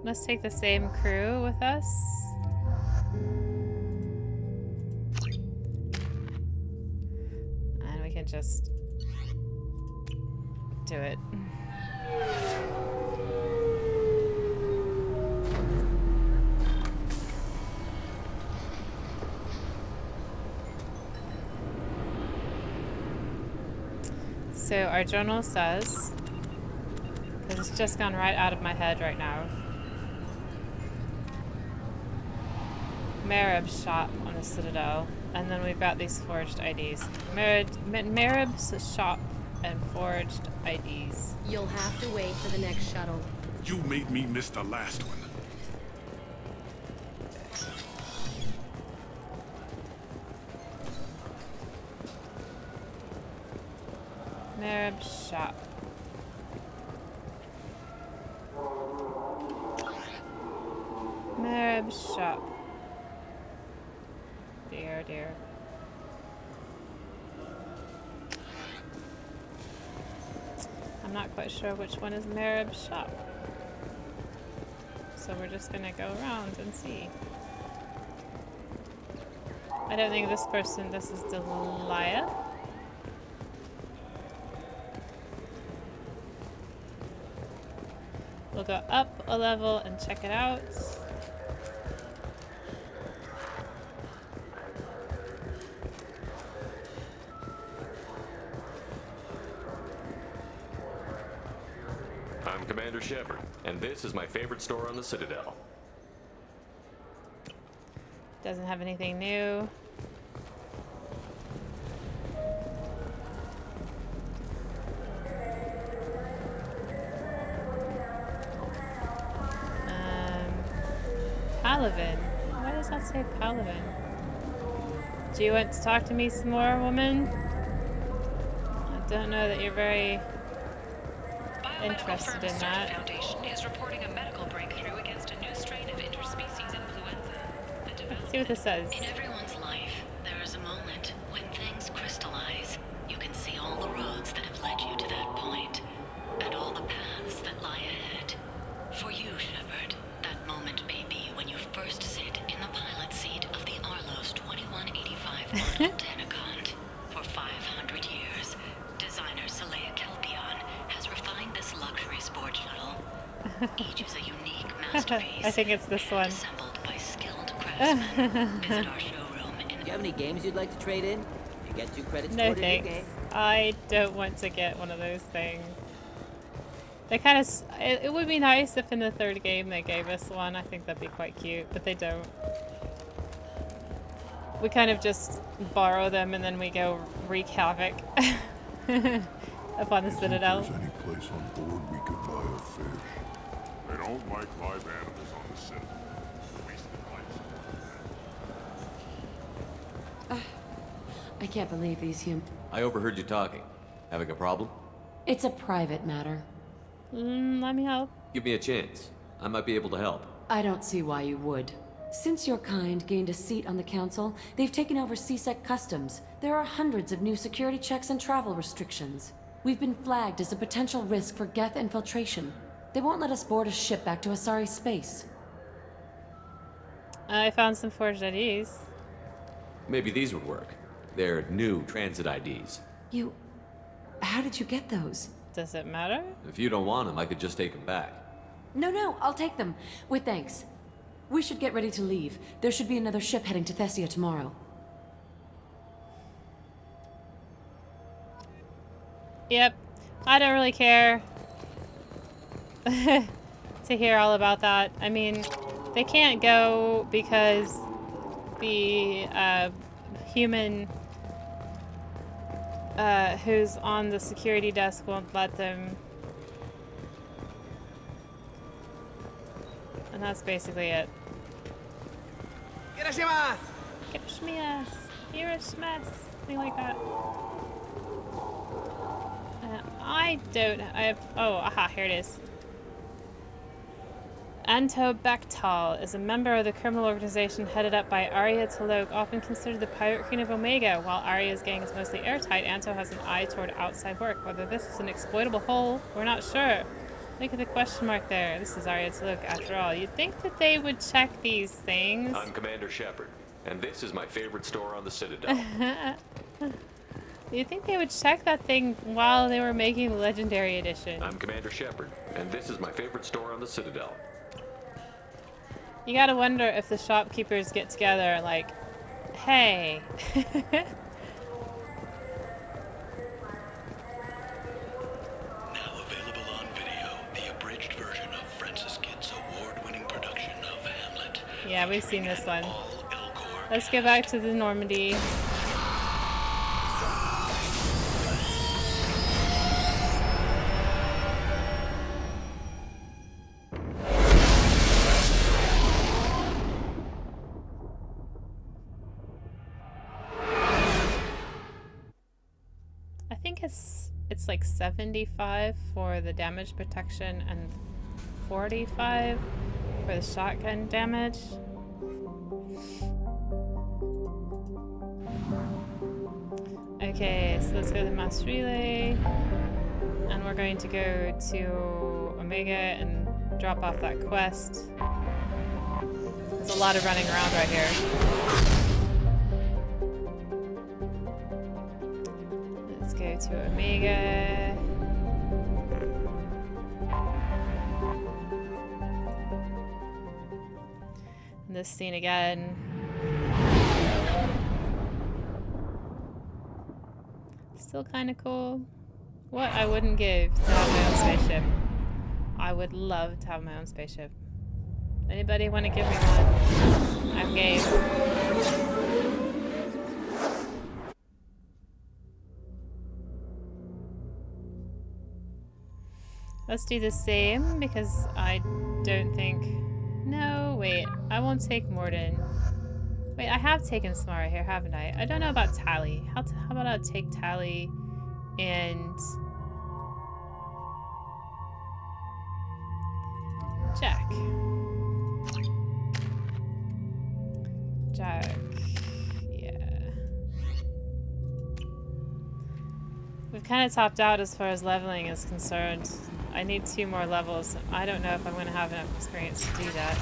Let's take the same crew with us. And we can just do it. So our journal says, because it's just gone right out of my head right now, Marib's shop on the Citadel, and then we've got these forged IDs. Marib's shop and forged IDs. You'll have to wait for the next shuttle. You made me miss the last one. Marib's shop. Marib's shop. Dear, dear. I'm not quite sure which one is Marib's shop. So we're just gonna go around and see. I don't think this is Delia. We'll go up a level and check it out. I'm Commander Shepard, and this is my favorite store on the Citadel. Doesn't have anything new. Palavin. Why does that say Palavin? Do you want to talk to me some more, woman? I don't know that you're very interested in that. Foundation is reporting a medical breakthrough against a new strain of interspecies influenza. Let's see what this says. In everyone's life, there is a moment when things crystallize. You can see all the roads that have led you to that point, and all the paths that lie ahead. For you, Shepard, that moment may be when you first sit in the pilot seat of the Arlos 2185 model Tenacont. For 500 years, designer Saleya Kelpion has refined this luxury sport shuttle. Each is a unique masterpiece. I think it's this one. Assembled by skilled craftsmen. Visit our showroom in... Do you have any games you'd like to trade in? You get 2 credits No toward a new thanks. game. I don't want to get one of those things. They kind of... It would be nice if in the 3rd game they gave us one. I think that'd be quite cute, but they don't. We kind of just borrow them and then we go wreak havoc up on the Citadel. If there's any place on board we could buy a fish. They don't like live animals on the Citadel. I can't believe these humans. I overheard you talking. Having a problem? It's a private matter. Let me help. Give me a chance. I might be able to help. I don't see why you would. Since your kind gained a seat on the council, they've taken over CSEC customs. There are hundreds of new security checks and travel restrictions. We've been flagged as a potential risk for Geth infiltration. They won't let us board a ship back to Asari space. I found some forged IDs. Maybe these would work. They're new transit IDs. How did you get those? Does it matter? If you don't want them, I could just take them back. No, I'll take them. With thanks. We should get ready to leave. There should be another ship heading to Thessia tomorrow. Yep. I don't really care to hear all about that. I mean, they can't go because the human who's on the security desk won't let them. And that's basically it. Kirashimasu! Something like that. I have, oh, aha, here it is. Anto Bechtal is a member of the criminal organization headed up by Arya Talok, often considered the pirate queen of Omega. While Arya's gang is mostly airtight, Anto has an eye toward outside work. Whether this is an exploitable hole, we're not sure. Look at the question mark there. This is Arya Talok, after all. You'd think that they would check these things. I'm Commander Shepard, and this is my favorite store on the Citadel. You'd think they would check that thing while they were making the Legendary Edition. I'm Commander Shepard, and this is my favorite store on the Citadel. You gotta wonder if the shopkeepers get together like, hey. Now available on video, the abridged version of Francis Kidd's award-winning production of Hamlet. Yeah, we've seen this one. Let's get back to the Normandy. It's like 75 for the damage protection and 45 for the shotgun damage. Okay, so let's go to the mass relay, and we're going to go to Omega and drop off that quest. There's a lot of running around right here. Go to Omega. And this scene again. Still kind of cool. What I wouldn't give to have my own spaceship. I would love to have my own spaceship. Anybody want to give me one? I'm game. Let's do the same, because I don't think... No, wait. I won't take Morden. Wait, I have taken Samara here, haven't I? I don't know about Tally. How about I take Tally and... Jack. Jack. Yeah. We've kind of topped out as far as leveling is concerned. I need 2 more levels. I don't know if I'm going to have enough experience to do that.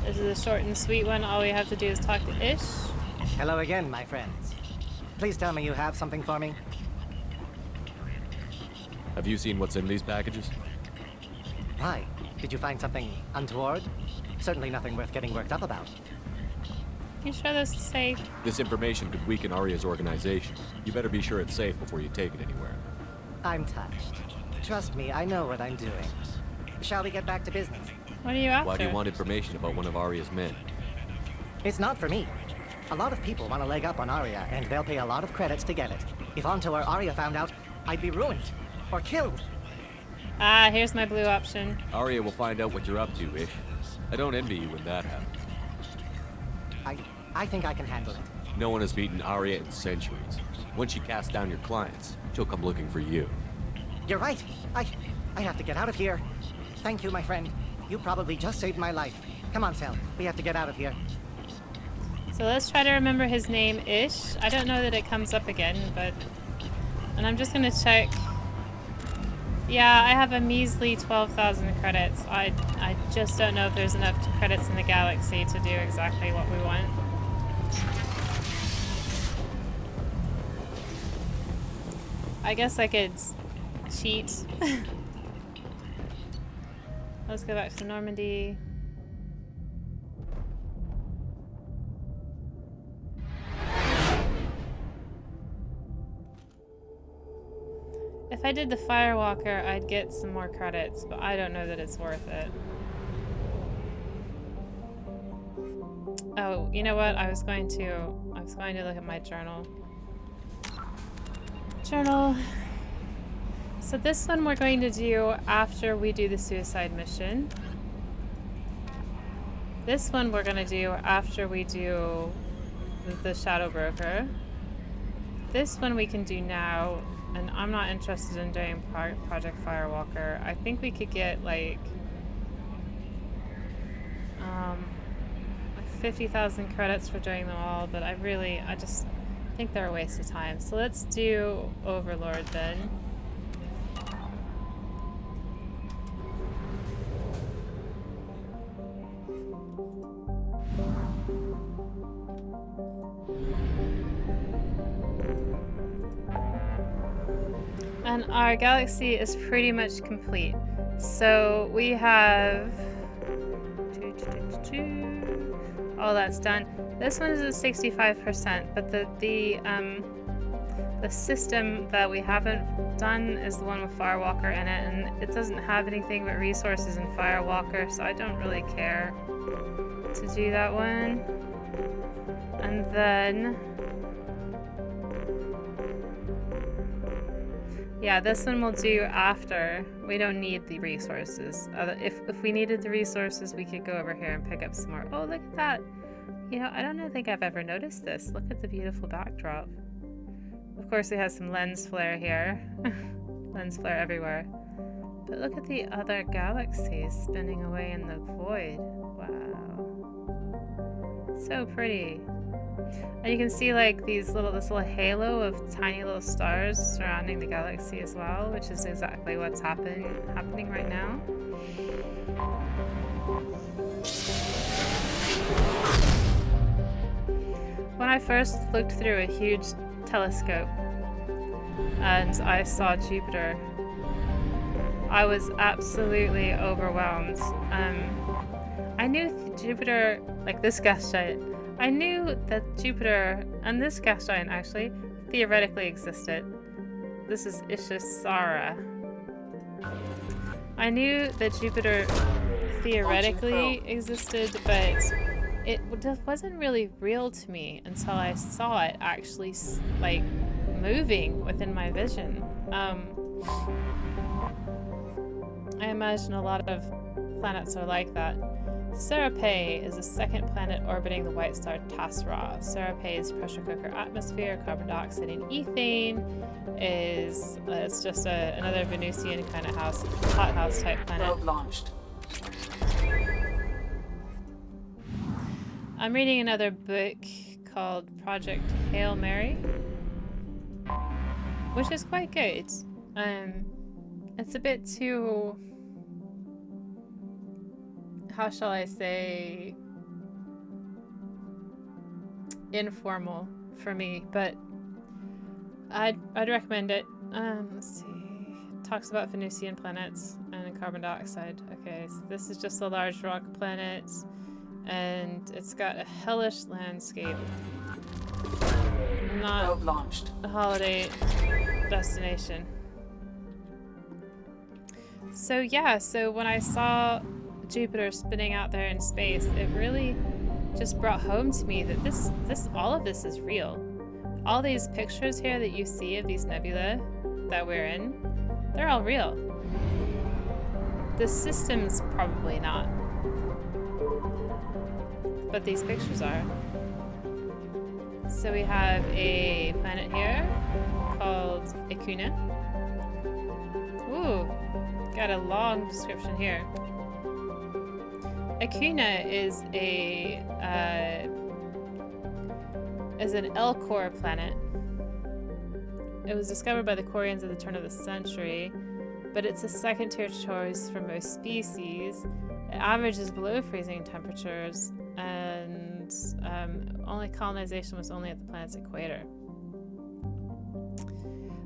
This is a short and sweet one. All we have to do is talk to Ish. Hello again, my friends. Please tell me you have something for me. Have you seen what's in these packages? Why? Did you find something untoward? Certainly nothing worth getting worked up about. You sure this is safe? This information could weaken Arya's organization. You better be sure it's safe before you take it anywhere. I'm touched. Trust me, I know what I'm doing. Shall we get back to business? What are you after? Why do you want information about one of Arya's men? It's not for me. A lot of people want a leg up on Arya, and they'll pay a lot of credits to get it. If Anto or Arya found out, I'd be ruined. Or killed. Ah, here's my blue option. Arya will find out what you're up to, Ish. I don't envy you when that happens. I think I can handle it. No one has beaten Arya in centuries. Once she casts down your clients, she'll come looking for you. You're right. I have to get out of here. Thank you, my friend. You probably just saved my life. Come on, Sal. We have to get out of here. So let's try to remember his name, Ish. I don't know that it comes up again, but... And I'm just gonna check... Yeah, I have a measly 12,000 credits. I just don't know if there's enough credits in the galaxy to do exactly what we want. I guess I could cheat. Let's go back to Normandy. If I did the Firewalker, I'd get some more credits, but I don't know that it's worth it. Oh, you know what? I was going to look at my journal. So this one we're going to do after we do the suicide mission. This one we're going to do after we do the Shadow Broker. This one we can do now, and I'm not interested in doing Project Firewalker. I think we could get like 50,000 credits for doing them all, but I just think they're a waste of time. So let's do Overlord then. And our galaxy is pretty much complete. So we have all that's done. This one is at 65%, but the system that we haven't done is the one with Firewalker in it, and it doesn't have anything but resources in Firewalker, so I don't really care to do that one. And then yeah, this one we'll do after. We don't need the resources. If we needed the resources, we could go over here and pick up some more. Oh, look at that. You know, I don't think I've ever noticed this. Look at the beautiful backdrop. Of course, we have some lens flare here. Lens flare everywhere. But look at the other galaxies spinning away in the void. Wow. So pretty. And you can see like this little halo of tiny little stars surrounding the galaxy as well, which is exactly what's happening right now. When I first looked through a huge telescope and I saw Jupiter, I was absolutely overwhelmed. I knew Jupiter, like this gas giant, I knew that Jupiter and this gas giant actually theoretically existed. This is Ishasara. I knew that Jupiter theoretically existed, but it wasn't really real to me until I saw it actually like moving within my vision. I imagine a lot of planets are like that. Serape is a second planet orbiting the white star Tassra. Serape's pressure cooker atmosphere, carbon dioxide and ethane is it's just another Venusian kind of hothouse type planet. Probe launched. I'm reading another book called Project Hail Mary, which is quite good. It's a bit too, how shall I say, informal for me, but I'd recommend it. Let's see. It talks about Venusian planets and carbon dioxide. Okay, so this is just a large rock planet, and it's got a hellish landscape. Not launched. A holiday destination. So yeah, so when I saw Jupiter spinning out there in space, it really just brought home to me that all of this is real. All these pictures here that you see of these nebula that we're in, they're all real. The system's probably not, but these pictures are. So we have a planet here called Ecuna. Ooh, got a long description here. Ecuna is an L-core planet. It was discovered by the Quarians at the turn of the century, but it's a second-tier choice for most species. It averages below freezing temperatures, and only colonization was only at the planet's equator.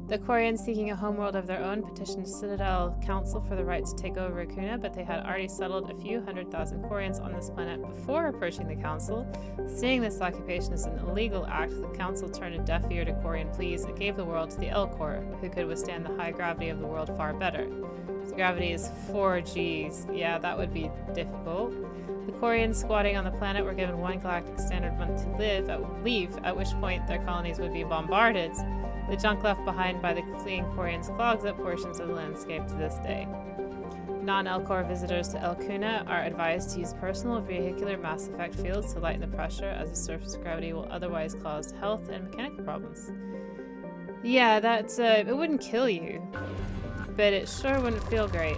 The Quarians, seeking a homeworld of their own, petitioned Citadel Council for the right to take over Raccoona, but they had already settled a few 100,000 Quarians on this planet before approaching the Council. Seeing this occupation as an illegal act, the Council turned a deaf ear to Quarian pleas and gave the world to the Elcor, who could withstand the high gravity of the world far better. The gravity is 4 Gs. Yeah, that would be difficult. The Quarians squatting on the planet were given 1 galactic standard month to leave, at which point their colonies would be bombarded. The junk left behind by the fleeing Quarians clogs up portions of the landscape to this day. Non-Elcor visitors to Elcuna are advised to use personal vehicular mass effect fields to lighten the pressure, as the surface gravity will otherwise cause health and mechanical problems. Yeah, that's it wouldn't kill you, but it sure wouldn't feel great.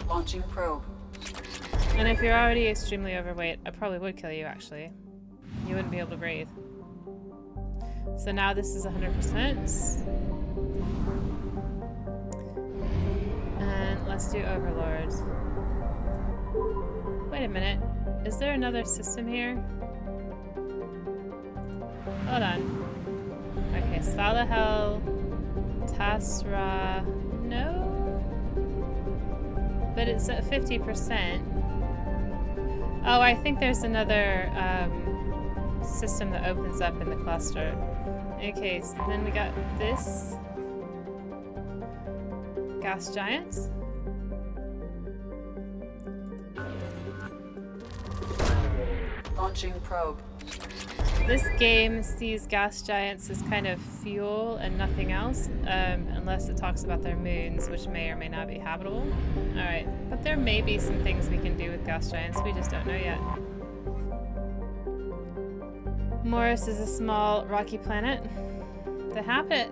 Launching probe. And if you're already extremely overweight, it probably would kill you, actually. You wouldn't be able to breathe. So now this is 100%. And let's do Overlord. Wait a minute. Is there another system here? Hold on. Okay, Salahel, Tasra. No? But it's at 50%. Oh, I think there's another system that opens up in the cluster. Okay, so then we got this. Gas giants. Launching probe. This game sees gas giants as kind of fuel and nothing else, unless it talks about their moons, which may or may not be habitable. Alright, but there may be some things we can do with gas giants, we just don't know yet. Moros is a small, rocky planet. The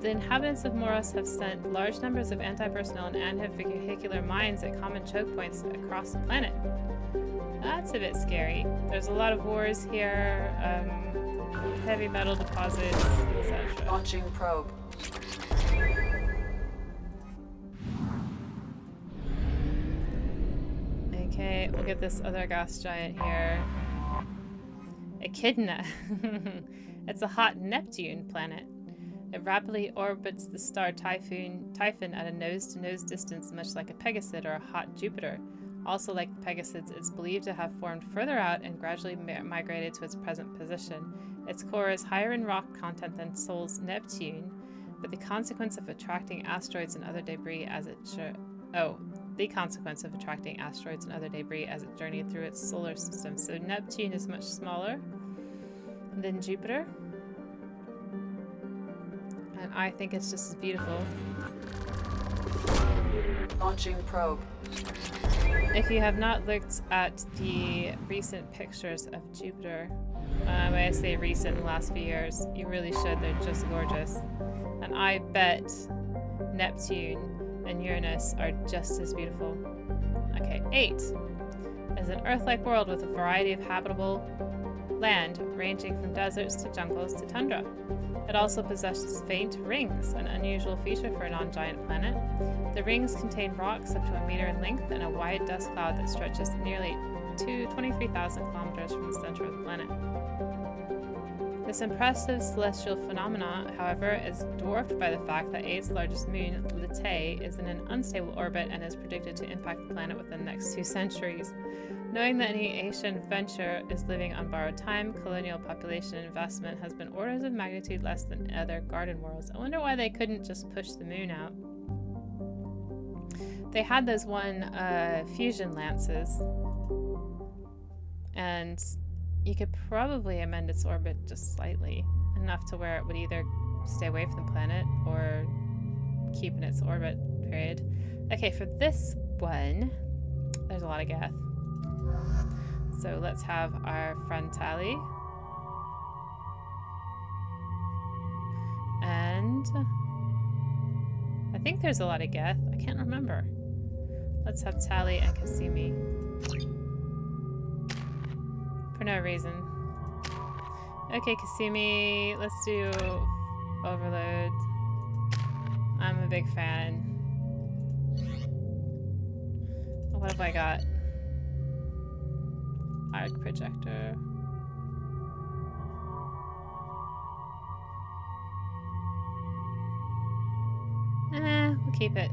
inhabitants of Moros have sent large numbers of anti-personnel and anti-vehicular mines at common choke points across the planet. That's a bit scary. There's a lot of wars here, heavy metal deposits, etc. Launching probe. Okay, we'll get this other gas giant here. Echidna. It's a hot Neptune planet. It rapidly orbits the star Typhon at a nose-to-nose distance, much like a Pegasus or a hot Jupiter. Also like the Pegasus, it's believed to have formed further out and gradually migrated to its present position. Its core is higher in rock content than Sol's Neptune, but the consequence of attracting asteroids and other debris as it journeyed through its solar system. So Neptune is much smaller than Jupiter. And I think it's just as beautiful. Launching probe. If you have not looked at the recent pictures of Jupiter, when I say recent, in the last few years, you really should. They're just gorgeous. And I bet Neptune and Uranus are just as beautiful. Okay, 8 is an Earth-like world with a variety of habitable land, ranging from deserts to jungles to tundra. It also possesses faint rings, an unusual feature for a non-giant planet. The rings contain rocks up to 1 meter in length and a wide dust cloud that stretches nearly to 23,000 kilometers from the center of the planet. This impressive celestial phenomena, however, is dwarfed by the fact that A's largest moon, Litae, is in an unstable orbit and is predicted to impact the planet within the next 2 centuries. Knowing that any Asian venture is living on borrowed time, colonial population investment has been orders of magnitude less than other garden worlds. I wonder why they couldn't just push the moon out. They had those fusion lances, and you could probably amend its orbit just slightly, enough to where it would either stay away from the planet or keep in its orbit, period. Okay, for this one, there's a lot of Geth. So let's have our friend Tally. And I think there's a lot of Geth. I can't remember. Let's have Tally and Kasumi. For no reason. Okay, Kasumi, let's do Overload. I'm a big fan. What have I got? Arc projector. keep it.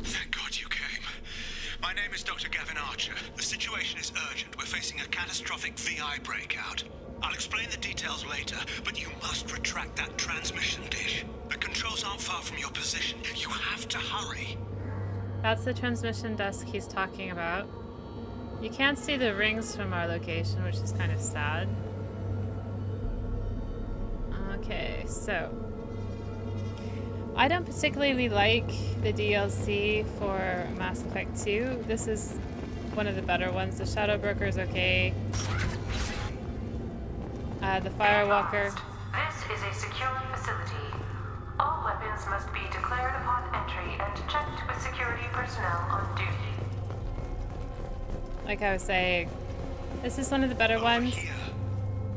Thank God you came. My name is Dr. Gavin Archer. The situation is urgent. We're facing a catastrophic VI breakout. I'll explain the details later, but you must retract that transmission dish. The controls aren't far from your position. You have to hurry. That's the transmission desk he's talking about. You can't see the rings from our location, which is kind of sad. Okay, so I don't particularly like the DLC for Mass Effect 2. This is one of the better ones. The Shadow Broker is okay. The Firewalker. This is a secure facility. All weapons must be declared upon entry and checked with security personnel on duty. Like I was saying, this is one of the better ones.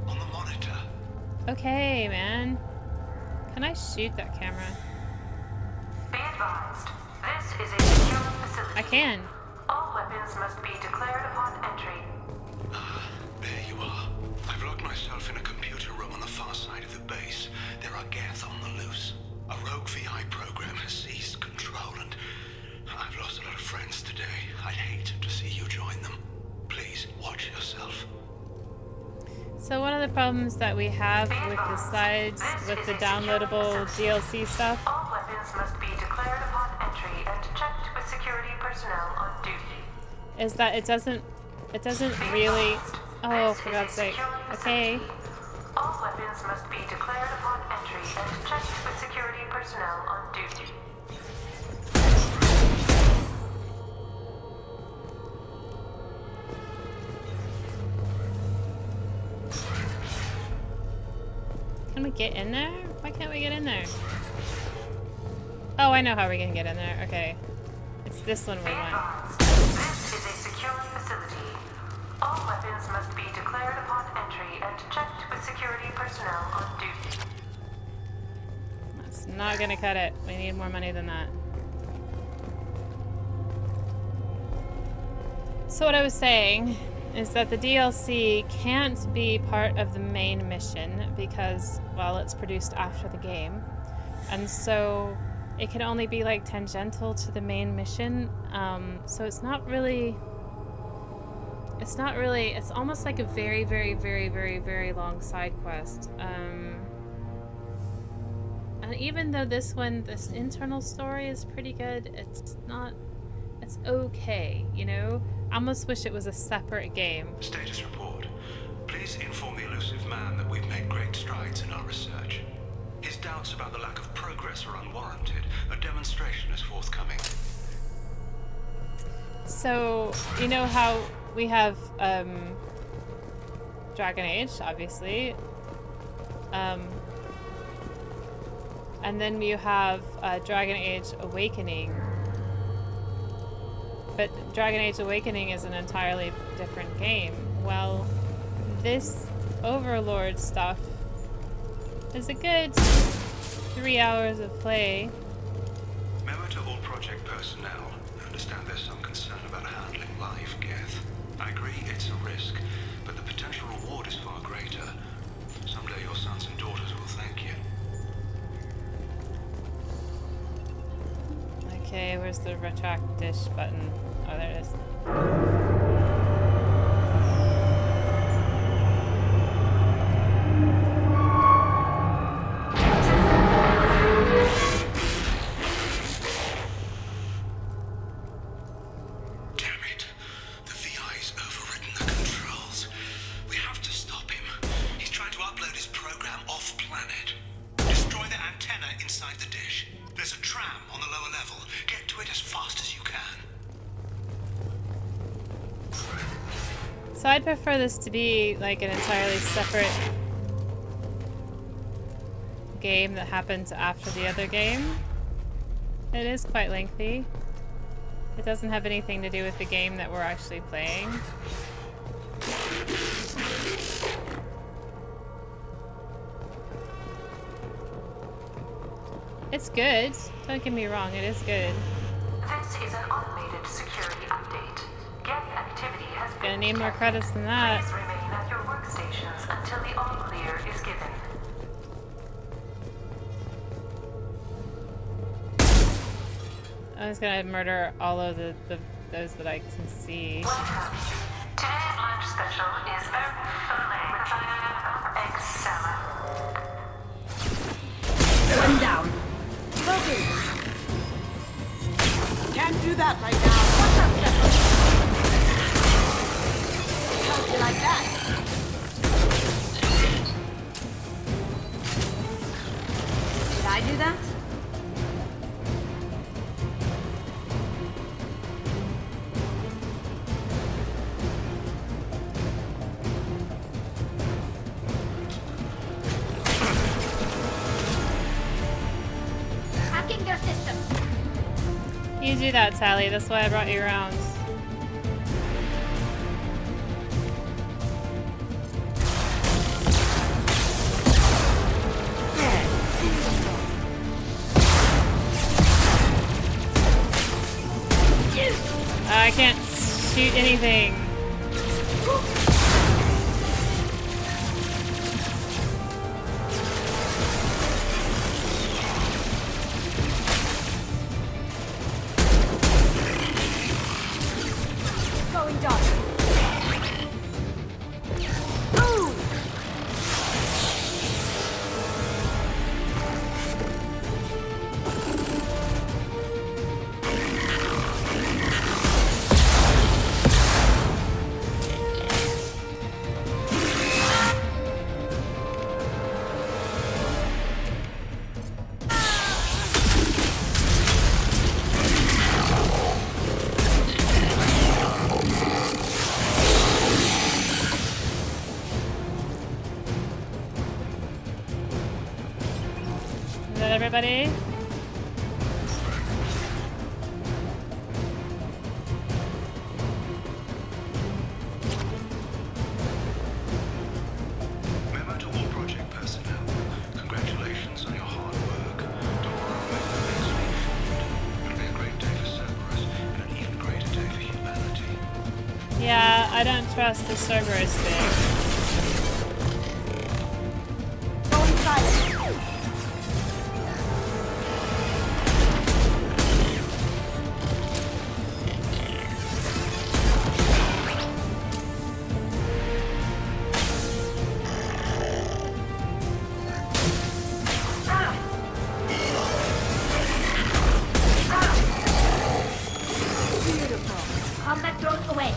On the monitor. Okay, man. Can I shoot that camera? Be advised, this is a secure facility. I can. All weapons must be declared upon entry. There you are. I've locked myself in a computer room on the far side of the base. There are Geth on the loose. A rogue VI program has seized control, and I've lost a lot of friends today. I'd hate to see you join them. Please, watch yourself. So one of the problems that we have with the sides, with the downloadable DLC stuff, All weapons must be declared upon entry and checked with security personnel on duty. is that it doesn't really, oh, for God's sake, okay. All weapons must be declared upon entry and checked with security personnel on duty. Can we get in there? Why can't we get in there? Oh, I know how we can get in there. Okay. It's this one we want. This is a secure facility. All weapons must be declared upon entry and checked with security personnel on duty. That's not gonna cut it. We need more money than that. So what I was saying is that the DLC can't be part of the main mission because, well, it's produced after the game. And so it can only be like tangential to the main mission. So it's almost like a very, very, very, very, very long side quest. And even though this internal story is pretty good, it's okay, you know? I almost wish it was a separate game. Status report. Please inform the elusive man that we've made great strides in our research. His doubts about the lack of progress are unwarranted. A demonstration is forthcoming. So, you know how we have Dragon Age, obviously. And then you have Dragon Age Awakening. But Dragon Age Awakening is an entirely different game. Well, this Overlord stuff is a good 3 hours of play. Memo to all project personnel. I understand there's some concern about handling live Geth. I agree it's a risk, but the potential reward is far greater. Someday your sons and daughters will thank you. Okay, where's the retract dish button? Oh, there it is. Damn it. The VI's overridden the controls. We have to stop him. He's trying to upload his program off-planet. Destroy the antenna inside the dish. There's a tram on the lower level. Get to it as fast as you can. So I'd prefer this to be like an entirely separate game that happens after the other game. It is quite lengthy. It doesn't have anything to do with the game that we're actually playing. It's good. Don't get me wrong, it is good. This is an automated security update. Gang activity has been Gonna need more credits than that. Please remain at your workstations until the all clear is given. I'm just gonna murder all of those that I can see. Today's lunch special is filet with egg salad. One down. Smoking. Can't do that right now. What's up, Shepard? How'd you like that? Did I do that? Hacking their systems. You do that, Sally. That's why I brought you around. I can't shoot anything. Going dark. Ooh. Is that everybody? Memo to all project personnel. Congratulations on your hard work. Don't worry about the next week forward. It'll be a great day for Cerberus and an even greater day for humanity. Yeah, I don't trust the Cerberus thing. Going silent. Beautiful. Combat drone away.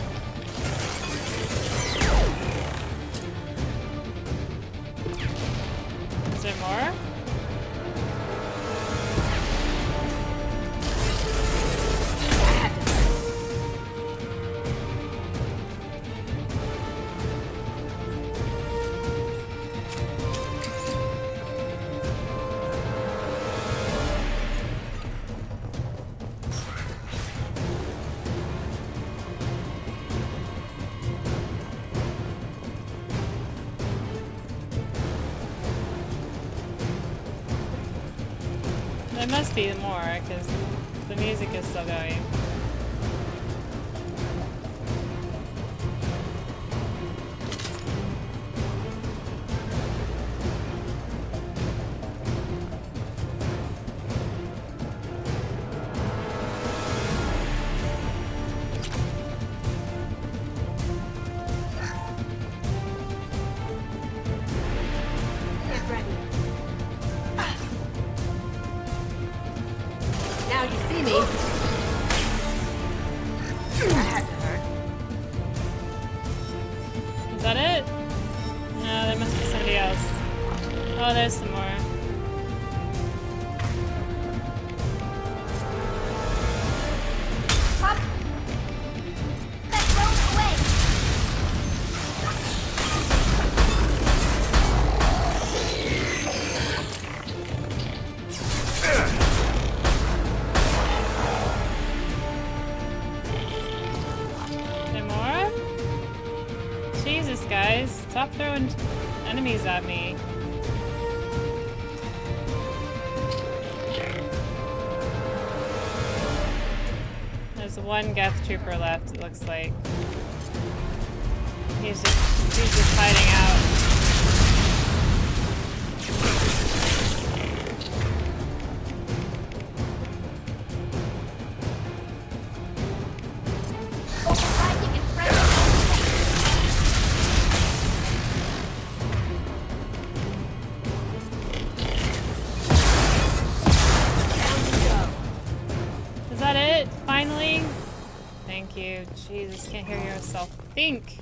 Is there more? There must be more, because the music is still going. Get ready. Now you see me. That had to hurt. Is that it? No, there must be somebody else. Oh, there's some more. Pop. That drone away. There more? Jesus, guys. Stop throwing enemies at me. There's one Geth Trooper left, it looks like. He's just hiding out. Is that it? Finally? Thank you. Jesus, can't hear yourself think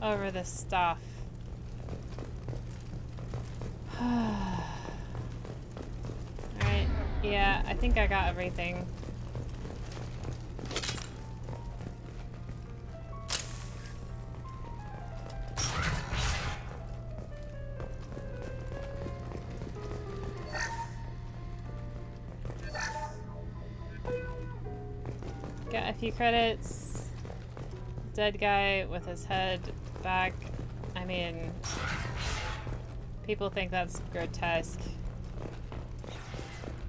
over this stuff. Alright, yeah, I think I got everything. Got a few credits. Dead guy with his head back. I mean, people think that's grotesque.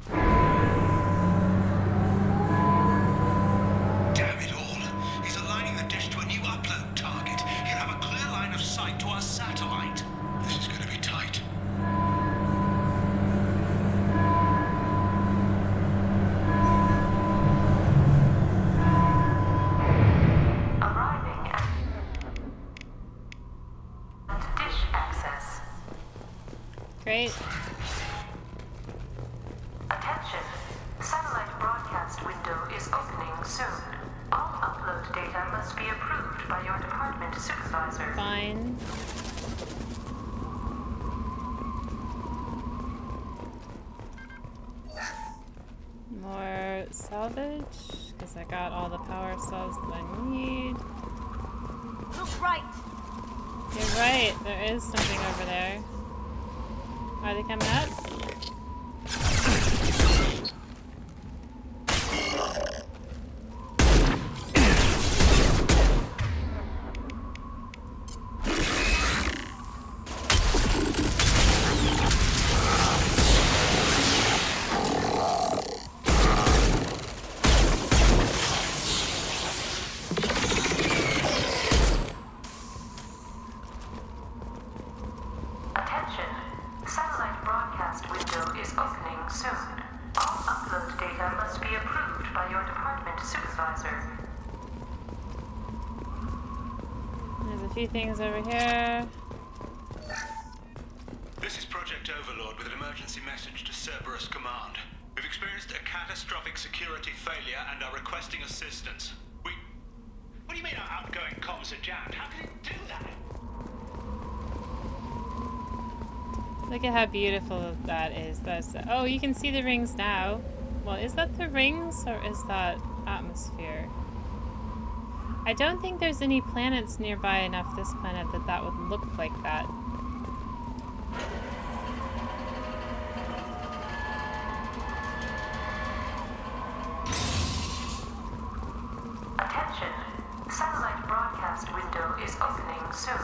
Damn it all. He's aligning the dish to a new upload target. He'll have a clear line of sight to our satellite. This is gonna be tight. Arriving at dish access. Great. Attention. Satellite broadcast window is opening soon. All upload data must be approved by your department supervisor. Fine. More salvage, because I got all the power cells that I need. Look right. You're right, there is something over there. Are they coming up? Attention. Satellite broadcast window is opening soon. All upload data must be approved by your department supervisor. There's a few things over here. This is Project Overlord with an emergency message to Cerberus Command. We've experienced a catastrophic security failure and are requesting assistance. What do you mean our outgoing comms are jammed? How can it do that? Look at how beautiful that is. Oh, you can see the rings now. Well, is that the rings or is that atmosphere? I don't think there's any planets nearby enough this planet that would look like that. Attention. Satellite broadcast window is opening soon.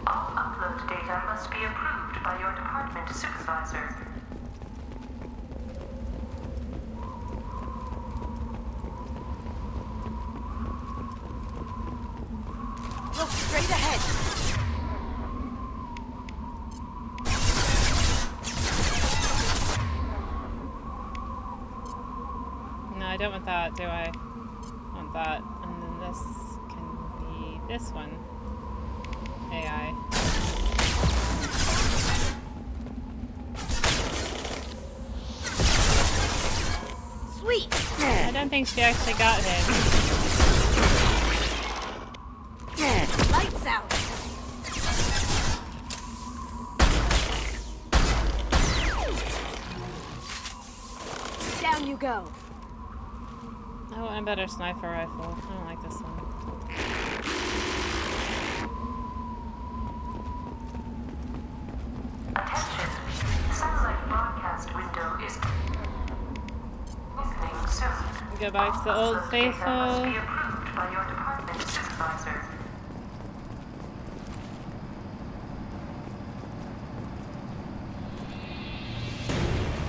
All upload data must be approved by your department supervisor. Look straight ahead. No, I don't want that, do I? I want that. And then this can be this one. AI. Sweet. I don't think she actually got him. Lights out. Down you go. I want a better sniper rifle. I don't like this one. Attention. Satellite broadcast window is opening soon. Go back to the old Upload data must faithful. be approved by your department supervisor.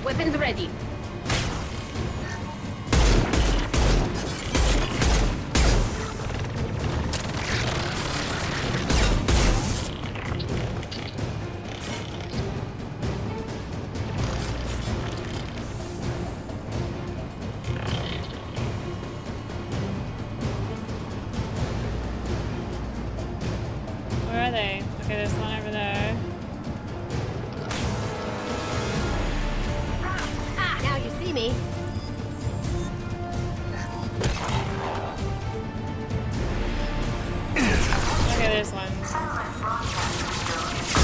Weapons ready. are they? Okay, there's one over there. Ah, now you see me. Okay, there's one. Satellite broadcast window is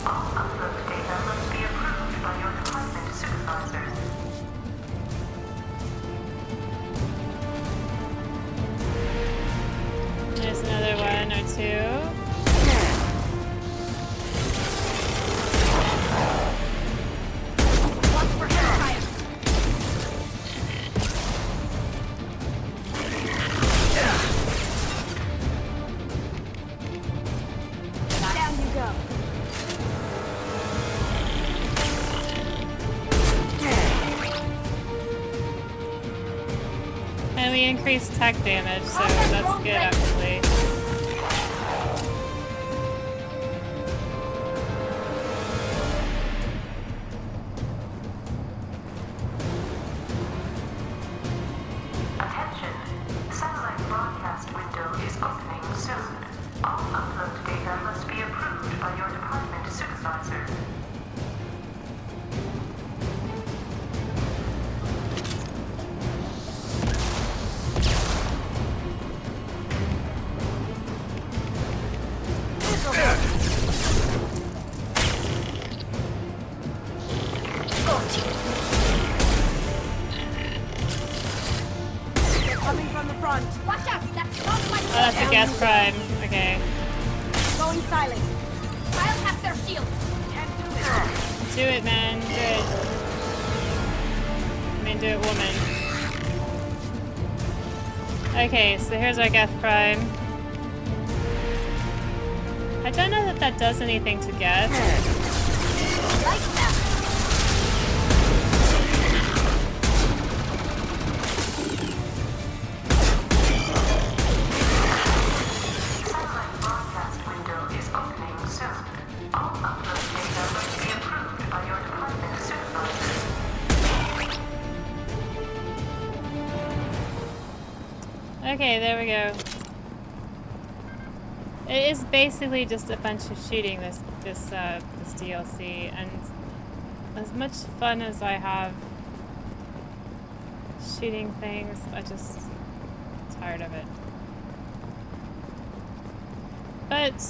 all upload data must be approved by your department supervisors. There's another one or two. Watch for hellfire. Down you go. And we increased tech damage, so that's good actually. Attention. Satellite broadcast window is opening soon. All upload data must be approved by your department supervisor. They're coming from the front. Watch out! That's not my Oh, that's a gas prime. Okay. Going silent. I'll have their shield. Can't do this. Do it, man. Do it. I mean, do it, woman. Okay, so here's our Geth Prime. I don't know that that does anything to Geth. Like that. Satellite broadcast window is opening soon. All upload data must be approved by your department supervisor. Okay, there we go. It is basically just a bunch of shooting this DLC, and as much fun as I have shooting things, I just tired of it. But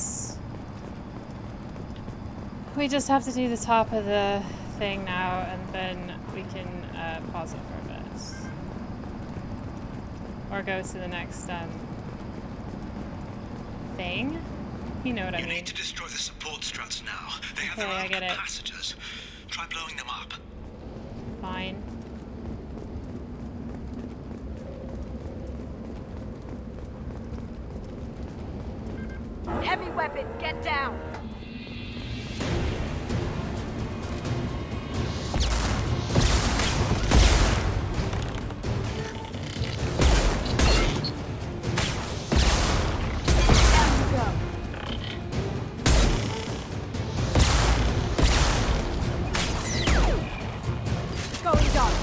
we just have to do the top of the thing now, and then we can pause it for a bit. Or go to the next thing. You know what I mean. You need to destroy the support struts now. They have Okay, their I own get it. capacitors. Try blowing them up. Fine. Heavy weapon, get down. Down you go. Going dark.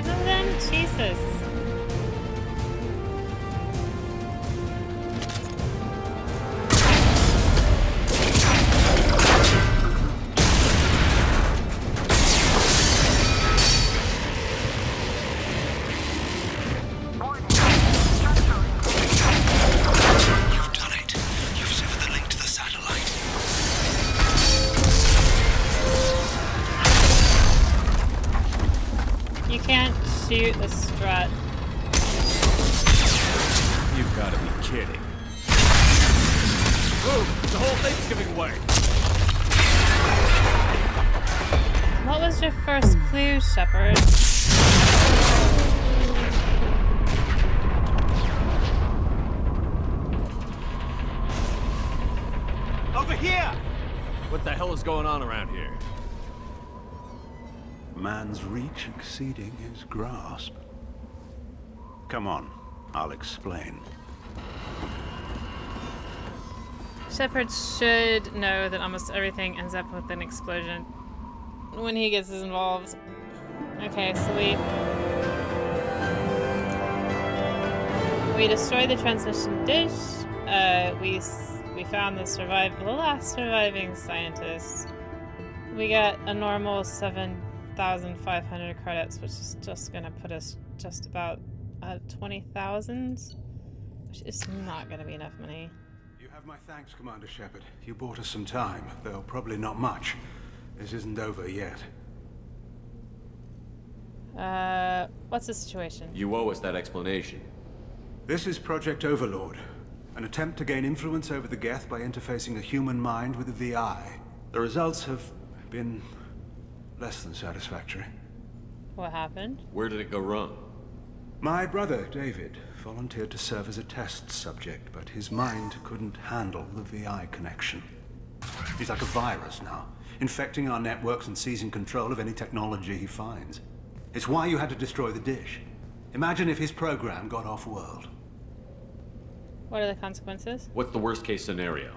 5 of them? Jesus. You've done it. You've severed the link to the satellite. You can't shoot the strut. You've got to be kidding. Move! The whole thing's giving way! What was your first clue, Shepard? Over here! What the hell is going on around here? Man's reach exceeding his grasp. Come on, I'll explain. Shepard should know that almost everything ends up with an explosion when he gets involved. Okay, so we destroyed the transmission dish. We found the last surviving scientist. We got a normal 7,500 credits, which is just gonna put us just about 20,000, which is not gonna be enough money. You have my thanks, Commander Shepard. You bought us some time, though probably not much. This isn't over yet. What's the situation? You owe us that explanation. This is Project Overlord, an attempt to gain influence over the Geth by interfacing a human mind with a VI. The results have been less than satisfactory. What happened? Where did it go wrong? My brother, David, volunteered to serve as a test subject, but his mind couldn't handle the VI connection. He's like a virus now, infecting our networks and seizing control of any technology he finds. It's why you had to destroy the dish. Imagine if his program got off-world. What are the consequences? What's the worst case scenario?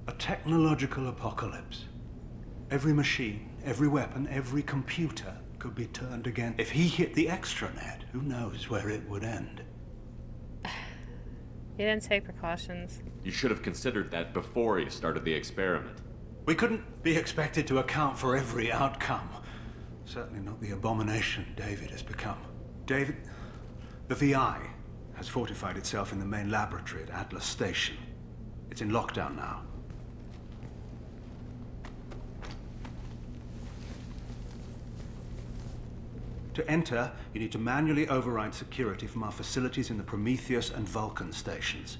A technological apocalypse. Every machine, every weapon, every computer could be turned against. If he hit the extranet, who knows where it would end? You didn't take precautions. You should have considered that before you started the experiment. We couldn't be expected to account for every outcome. Certainly not the abomination David has become. David, the VI has fortified itself in the main laboratory at Atlas Station. It's in lockdown now. To enter, you need to manually override security from our facilities in the Prometheus and Vulcan stations.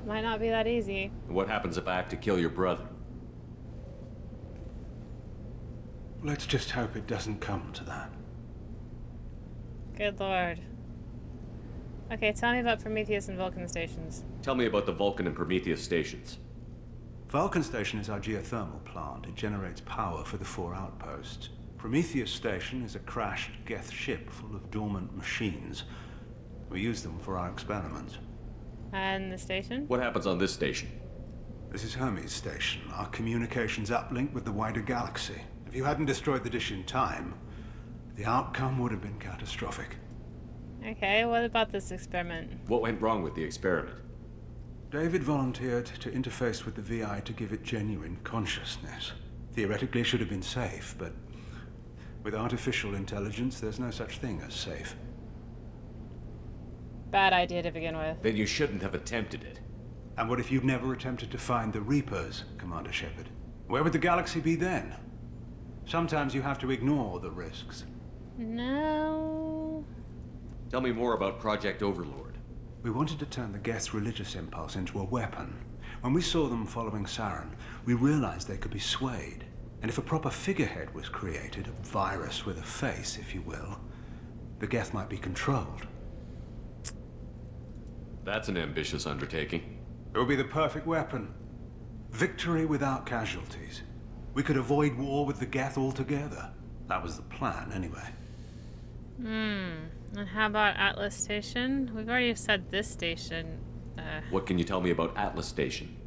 Might not be that easy. What happens if I have to kill your brother? Let's just hope it doesn't come to that. Good lord. Okay, tell me about Prometheus and Vulcan stations. Tell me about the Vulcan and Prometheus stations. Vulcan Station is our geothermal plant. It generates power for the 4 outposts. Prometheus Station is a crashed Geth ship full of dormant machines. We use them for our experiments. And the station? What happens on this station? This is Hermes Station, our communications uplink with the wider galaxy. If you hadn't destroyed the dish in time, the outcome would have been catastrophic. Okay, what about this experiment? What went wrong with the experiment? David volunteered to interface with the VI to give it genuine consciousness. Theoretically, it should have been safe, but with artificial intelligence, there's no such thing as safe. Bad idea to begin with. Then you shouldn't have attempted it. And what if you'd never attempted to find the Reapers, Commander Shepard? Where would the galaxy be then? Sometimes you have to ignore the risks. No. Tell me more about Project Overlord. We wanted to turn the Geth's religious impulse into a weapon. When we saw them following Saren, we realized they could be swayed. And if a proper figurehead was created, a virus with a face, if you will, the Geth might be controlled. That's an ambitious undertaking. It would be the perfect weapon. Victory without casualties. We could avoid war with the Geth altogether. That was the plan, anyway. And how about Atlas Station? We've already said this station. What can you tell me about Atlas Station?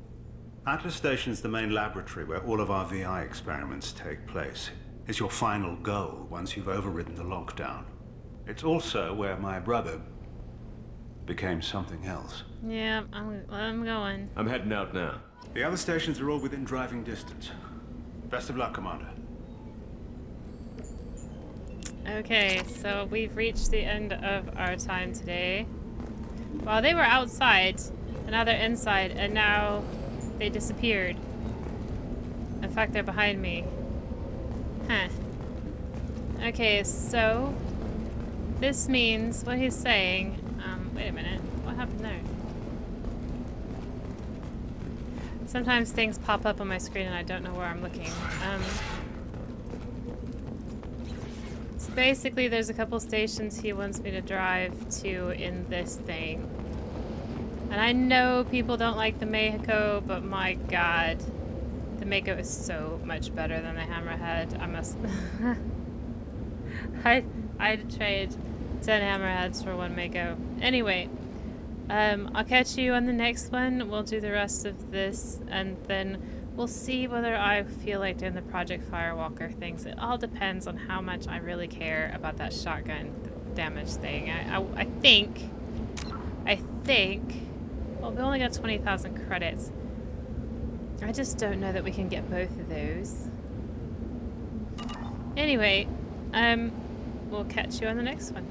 Atlas Station's the main laboratory where all of our VI experiments take place. It's your final goal once you've overridden the lockdown. It's also where my brother became something else. Yeah, I'm going. I'm heading out now. The other stations are all within driving distance. Best of luck, Commander. Okay, so we've reached the end of our time today. Well, they were outside, and now they're inside, and now they disappeared. In fact, they're behind me. Huh. Okay, so this means what he's saying. Wait a minute. What happened there? Sometimes things pop up on my screen and I don't know where I'm looking. So basically, there's a couple stations he wants me to drive to in this thing. And I know people don't like the Mexico, but my god. The Mako is so much better than the Hammerhead. I must... I'd trade 10 Hammerheads for one Mako. Anyway, I'll catch you on the next one. We'll do the rest of this, and then we'll see whether I feel like doing the Project Firewalker things. It all depends on how much I really care about that shotgun damage thing. I think... Well, we only got 20,000 credits. I just don't know that we can get both of those. Anyway, we'll catch you on the next one.